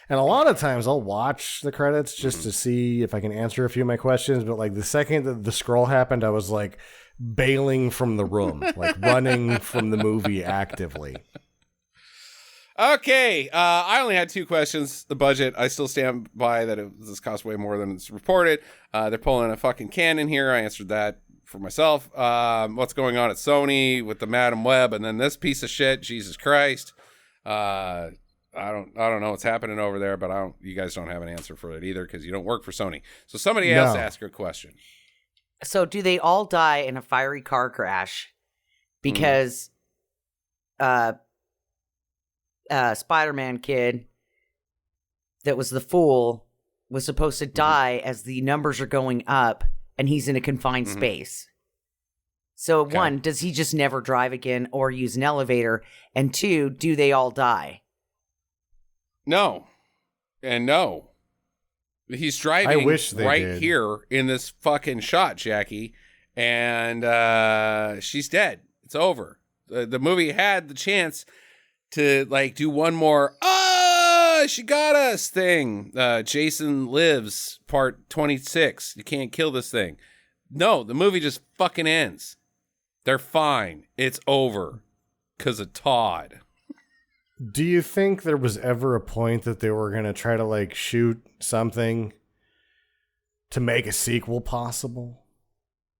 And a lot of times I'll watch the credits just to see if I can answer a few of my questions. But like the second that the scroll happened, I was like bailing from the room, like running from the movie actively. Okay. I only had 2 questions. The budget, I still stand by that this costs way more than it's reported. They're pulling a fucking cannon here. I answered that for myself. What's going on at Sony with the Madam Web and then this piece of shit? Jesus Christ. I don't know what's happening over there, but you guys don't have an answer for it either because you don't work for Sony. So somebody else ask a question. So do they all die in a fiery car crash because Spider-Man kid that was the fool was supposed to die as the numbers are going up and he's in a confined space? So okay. 1, does he just never drive again or use an elevator? And 2, do they all die? No. And no. He's driving did. Here in this fucking shot, Jackie, and she's dead. It's over. The movie had the chance to like do one more she got us thing. Jason Lives, part 26. You can't kill this thing. No, the movie just fucking ends. They're fine. It's over. Because of Todd. Do you think there was ever a point that they were going to try to like shoot something to make a sequel possible?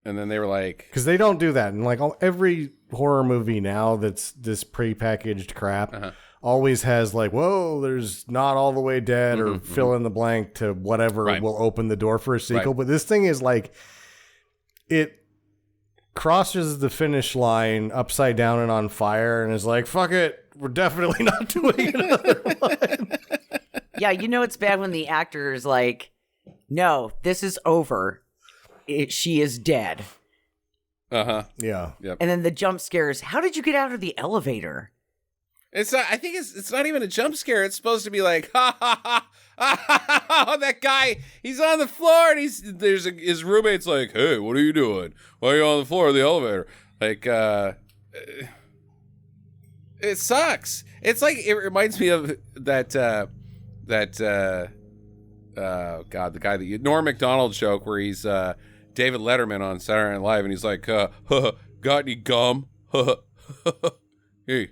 And then they were like... Because they don't do that. And like every horror movie now that's this prepackaged crap always has like, whoa, there's not all the way dead or fill in the blank to whatever will open the door for a sequel. But this thing is like, it crosses the finish line upside down and on fire and is like, fuck it, we're definitely not doing another one. Yeah, you know it's bad when the actor is like, no, this is over. She is dead. Uh-huh. Yeah. Yep. And then the jump scares. How did you get out of the elevator? It's not, I think it's not even a jump scare. It's supposed to be like, ha ha ha, ha, that guy, he's on the floor, and his roommate's like, hey, what are you doing? Why are you on the floor of the elevator? Like, it sucks. It's like, it reminds me of that the guy Norm Macdonald joke where he's David Letterman on Saturday Night Live, and he's like, got any gum? Hey,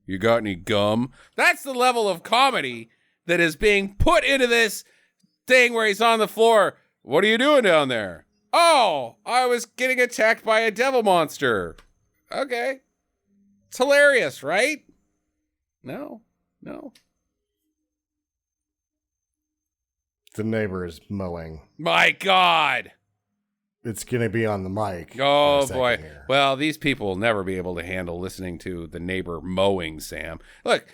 you got any gum? That's the level of comedy that is being put into this thing where he's on the floor. What are you doing down there? Oh, I was getting attacked by a devil monster. Okay. It's hilarious, right? No. The neighbor is mowing. My God. It's going to be on the mic. Oh, boy. Here. Well, these people will never be able to handle listening to the neighbor mowing, Sam. Look,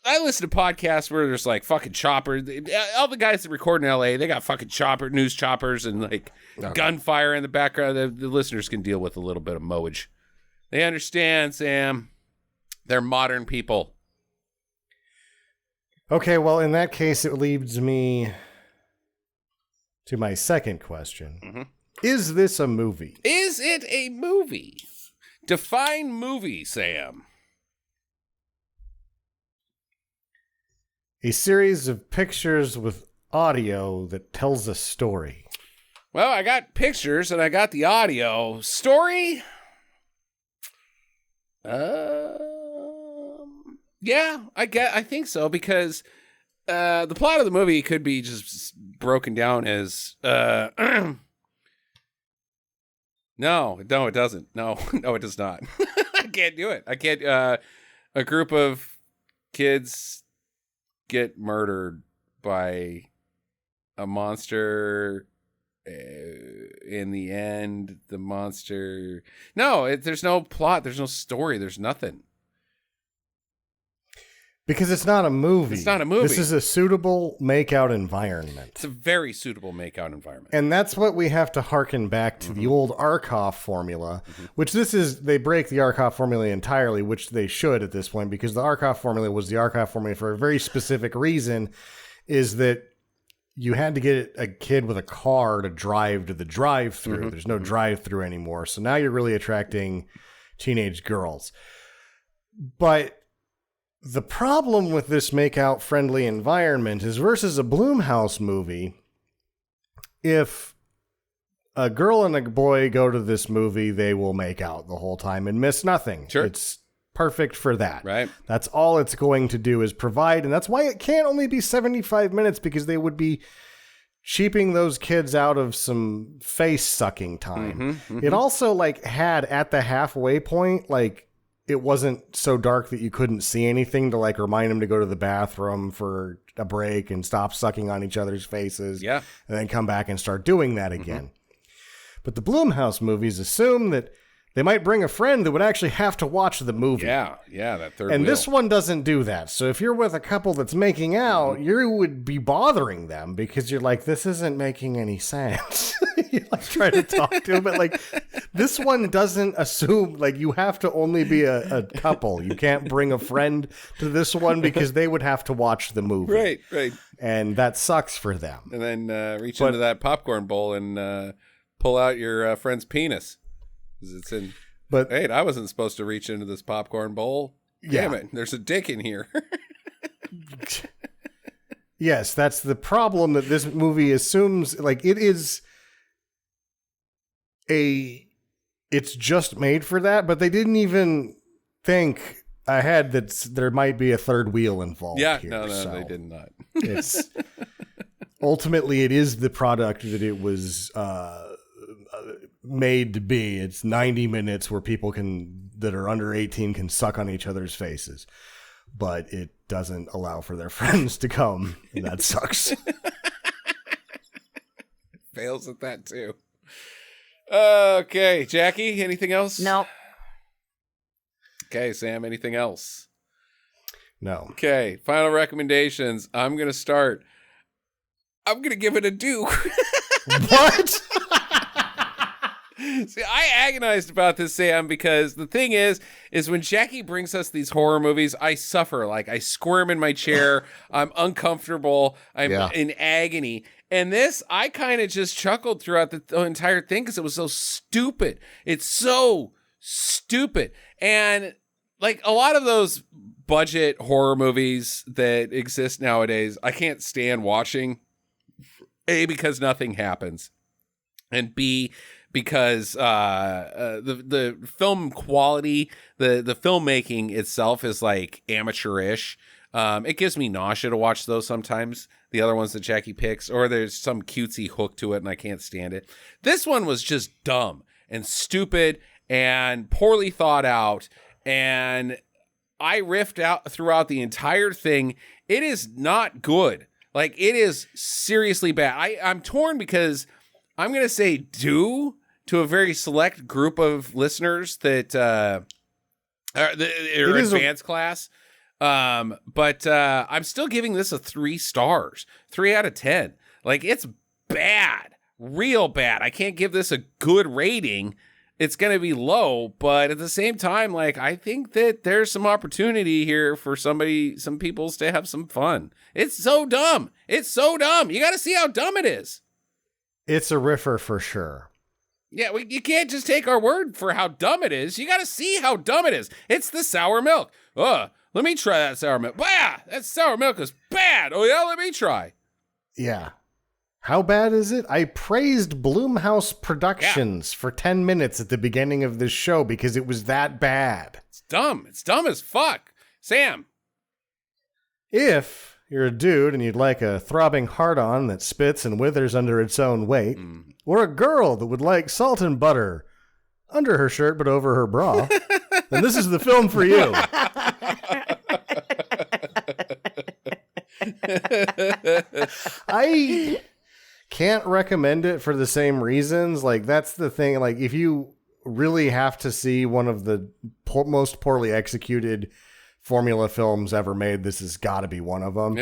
I listen to podcasts where there's like fucking choppers. All the guys that record in LA, they got fucking news choppers and like gunfire in the background. The listeners can deal with a little bit of mowage. They understand, Sam. They're modern people. Okay, well, in that case, it leads me to my second question. Is this a movie? Is it a movie? Define movie, Sam. A series of pictures with audio that tells a story. Well, I got pictures and I got the audio. Story? Yeah, I think so, because the plot of the movie could be just broken down as no, it doesn't. No, it does not. I can't do it. I can't. A group of kids get murdered by a monster. In the end, the monster. No, there's no plot. There's no story. There's nothing. Because it's not a movie. It's not a movie. This is a suitable make-out environment. It's a very suitable make-out environment. And that's what we have to harken back to the old Arkoff formula, which they break the Arkoff formula entirely, which they should at this point, because the Arkoff formula was the Arkoff formula for a very specific reason, is that you had to get a kid with a car to drive to the drive-thru. There's no drive-thru anymore. So now you're really attracting teenage girls. But the problem with this make-out friendly environment is versus a Blumhouse movie, if a girl and a boy go to this movie, they will make out the whole time and miss nothing. Sure. It's perfect for that. Right. That's all it's going to do is provide. And that's why it can't only be 75 minutes, because they would be cheaping those kids out of some face sucking time. It also had at the halfway point, it wasn't so dark that you couldn't see anything to remind them to go to the bathroom for a break and stop sucking on each other's faces. Yeah. And then come back and start doing that again. But the Blumhouse movies assume that they might bring a friend that would actually have to watch the movie. Yeah, that third And wheel. this one doesn't do that. So if you're with a couple that's making out, you would be bothering them because you're like, this isn't making any sense. You try to talk to them, but this one doesn't assume you have to only be a couple. You can't bring a friend to this one because they would have to watch the movie. Right. And that sucks for them. And then reach into that popcorn bowl and pull out your friend's penis. It's in. But hey, I wasn't supposed to reach into this popcorn bowl. Damn it! There's a dick in here. Yes, that's the problem that this movie assumes. Like, it's just made for that, but they didn't even think ahead that there might be a third wheel involved. Yeah, here, no, so they did not. it's ultimately it is the product that it was made to be. It's 90 minutes where people that are under 18 can suck on each other's faces, but it doesn't allow for their friends to come, and that sucks. Fails at that too. Okay, Jackie, anything else? No. Okay, Sam, anything else? No. Okay, final recommendations. I'm going to start. I'm going to give it a do. What? See, I agonized about this, Sam, because the thing is when Jackie brings us these horror movies, I suffer. Like, I squirm in my chair. I'm uncomfortable. I'm in agony. And this, I kind of just chuckled throughout the entire thing because it was so stupid. It's so stupid. And, like, a lot of those budget horror movies that exist nowadays, I can't stand watching. A, because nothing happens. And B, because the film quality, the filmmaking itself is like amateurish. It gives me nausea to watch those sometimes, the other ones that Jackie picks, or there's some cutesy hook to it and I can't stand it. This one was just dumb and stupid and poorly thought out, and I riffed out throughout the entire thing. It is not good. Like, it is seriously bad. I'm torn because I'm going to say do to a very select group of listeners that are advanced class. But I'm still giving this a 3 stars, 3 out of 10. Like, it's bad, real bad. I can't give this a good rating. It's going to be low, but at the same time, like, I think that there's some opportunity here for some peoples to have some fun. It's so dumb. It's so dumb. You got to see how dumb it is. It's a riffer for sure. Yeah, you can't just take our word for how dumb it is. You got to see how dumb it is. It's the sour milk. Let me try that sour milk. Bah, that sour milk is bad. Oh, yeah, let me try. Yeah. How bad is it? I praised Blumhouse Productions for 10 minutes at the beginning of this show because it was that bad. It's dumb. It's dumb as fuck. Sam. If you're a dude and you'd like a throbbing heart-on that spits and withers under its own weight, or a girl that would like salt and butter under her shirt but over her bra, then this is the film for you. I can't recommend it for the same reasons. Like, that's the thing. Like, if you really have to see one of the most poorly executed formula films ever made, this has got to be one of them.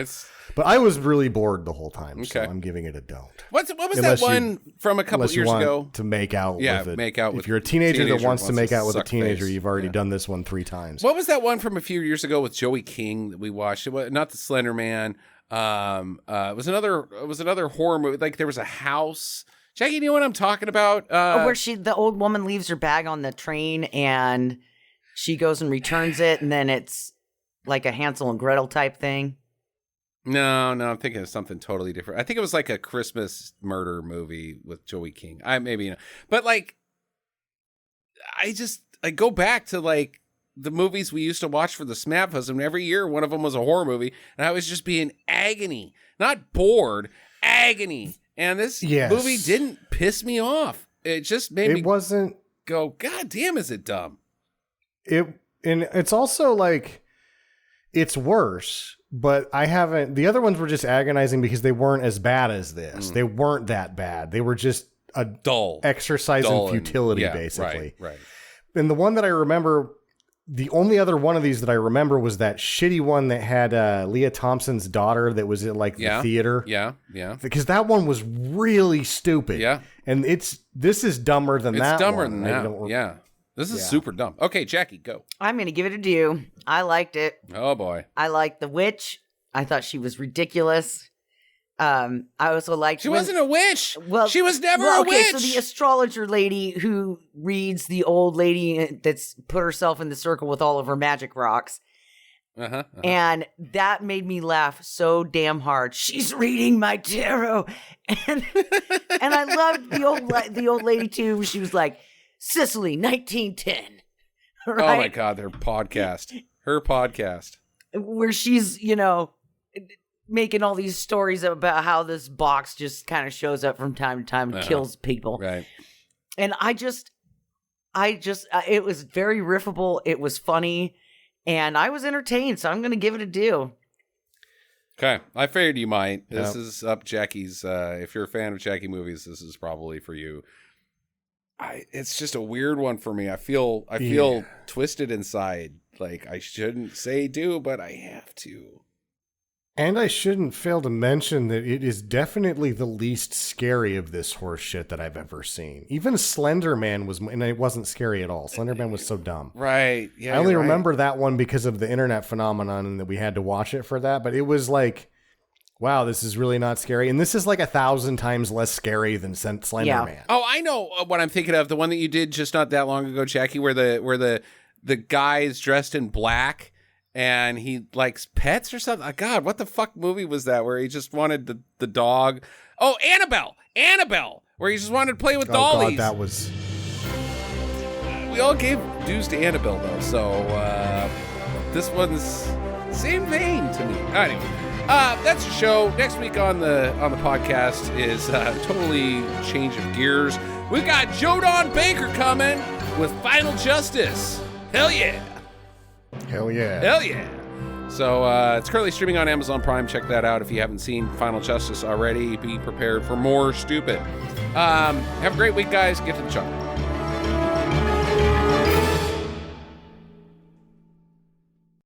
But I was really bored the whole time, so I'm giving it a don't. What was that one from a couple years ago? To make out with it. Make out with. If you're a teenager that wants to make out with a teenager, you've already done this one 3 times. What was that one from a few years ago with Joey King that we watched? It was not the Slender Man. It was another horror movie. Like, there was a house. Jackie, you know what I'm talking about? Where the old woman leaves her bag on the train and she goes and returns it, and then it's like a Hansel and Gretel type thing. No, I'm thinking of something totally different. I think it was like a Christmas murder movie with Joey King. But like, I go back to like the movies we used to watch for the Smapfus, and every year one of them was a horror movie, and I was just being agony, not bored, agony. And this movie didn't piss me off. It just made me go, God damn, is it dumb? And it's also like, it's worse, but the other ones were just agonizing because they weren't as bad as this. They weren't that bad. They were just a dull exercise in futility, basically. Right. And the one that I remember, the only other one of these that I remember was that shitty one that had Leah Thompson's daughter that was at like the theater. Yeah. Because that one was really stupid. Yeah. And this is dumber than that. It's dumber than that. Yeah. This is super dumb. Okay, Jackie, go. I'm going to give it a do. I liked it. Oh, boy. I liked the witch. I thought she was ridiculous. I also liked... She wasn't a witch. Well, she was never a witch. Okay, so the astrologer lady who reads the old lady that's put herself in the circle with all of her magic rocks. And that made me laugh so damn hard. She's reading my tarot. And I loved the old lady too. She was like, Sicily, 1910. Right? Oh my God, her podcast. Where she's, making all these stories about how this box just kind of shows up from time to time and kills people. Right. And I just, it was very riffable. It was funny. And I was entertained, so I'm going to give it a do. Okay. I figured you might. This is up Jackie's. If you're a fan of Jackie movies, this is probably for you. It's just a weird one for me. I feel twisted inside. Like, I shouldn't say do, but I have to. And I shouldn't fail to mention that it is definitely the least scary of this horse shit that I've ever seen. Even Slender Man and it wasn't scary at all. Slender Man was so dumb. Right. Yeah. I only remember that one because of the internet phenomenon and that we had to watch it for that. But it was like, wow, this is really not scary. And this is like 1,000 times less scary than Slender Man. Oh, I know what I'm thinking of. The one that you did just not that long ago, Jackie, where the guy is dressed in black. And he likes pets or something. God, what the fuck movie was that where he just wanted the dog? Oh, Annabelle, where he just wanted to play with dollies. God, that was... We all gave dues to Annabelle, though. So this one's same vein to me. Anyway, that's the show. Next week on the podcast is totally change of gears. We've got Joe Don Baker coming with Final Justice. Hell yeah. Hell yeah. Hell yeah. So it's currently streaming on Amazon Prime. Check that out if you haven't seen Final Justice already. Be prepared for more stupid. Have a great week, guys. Get to the chunk.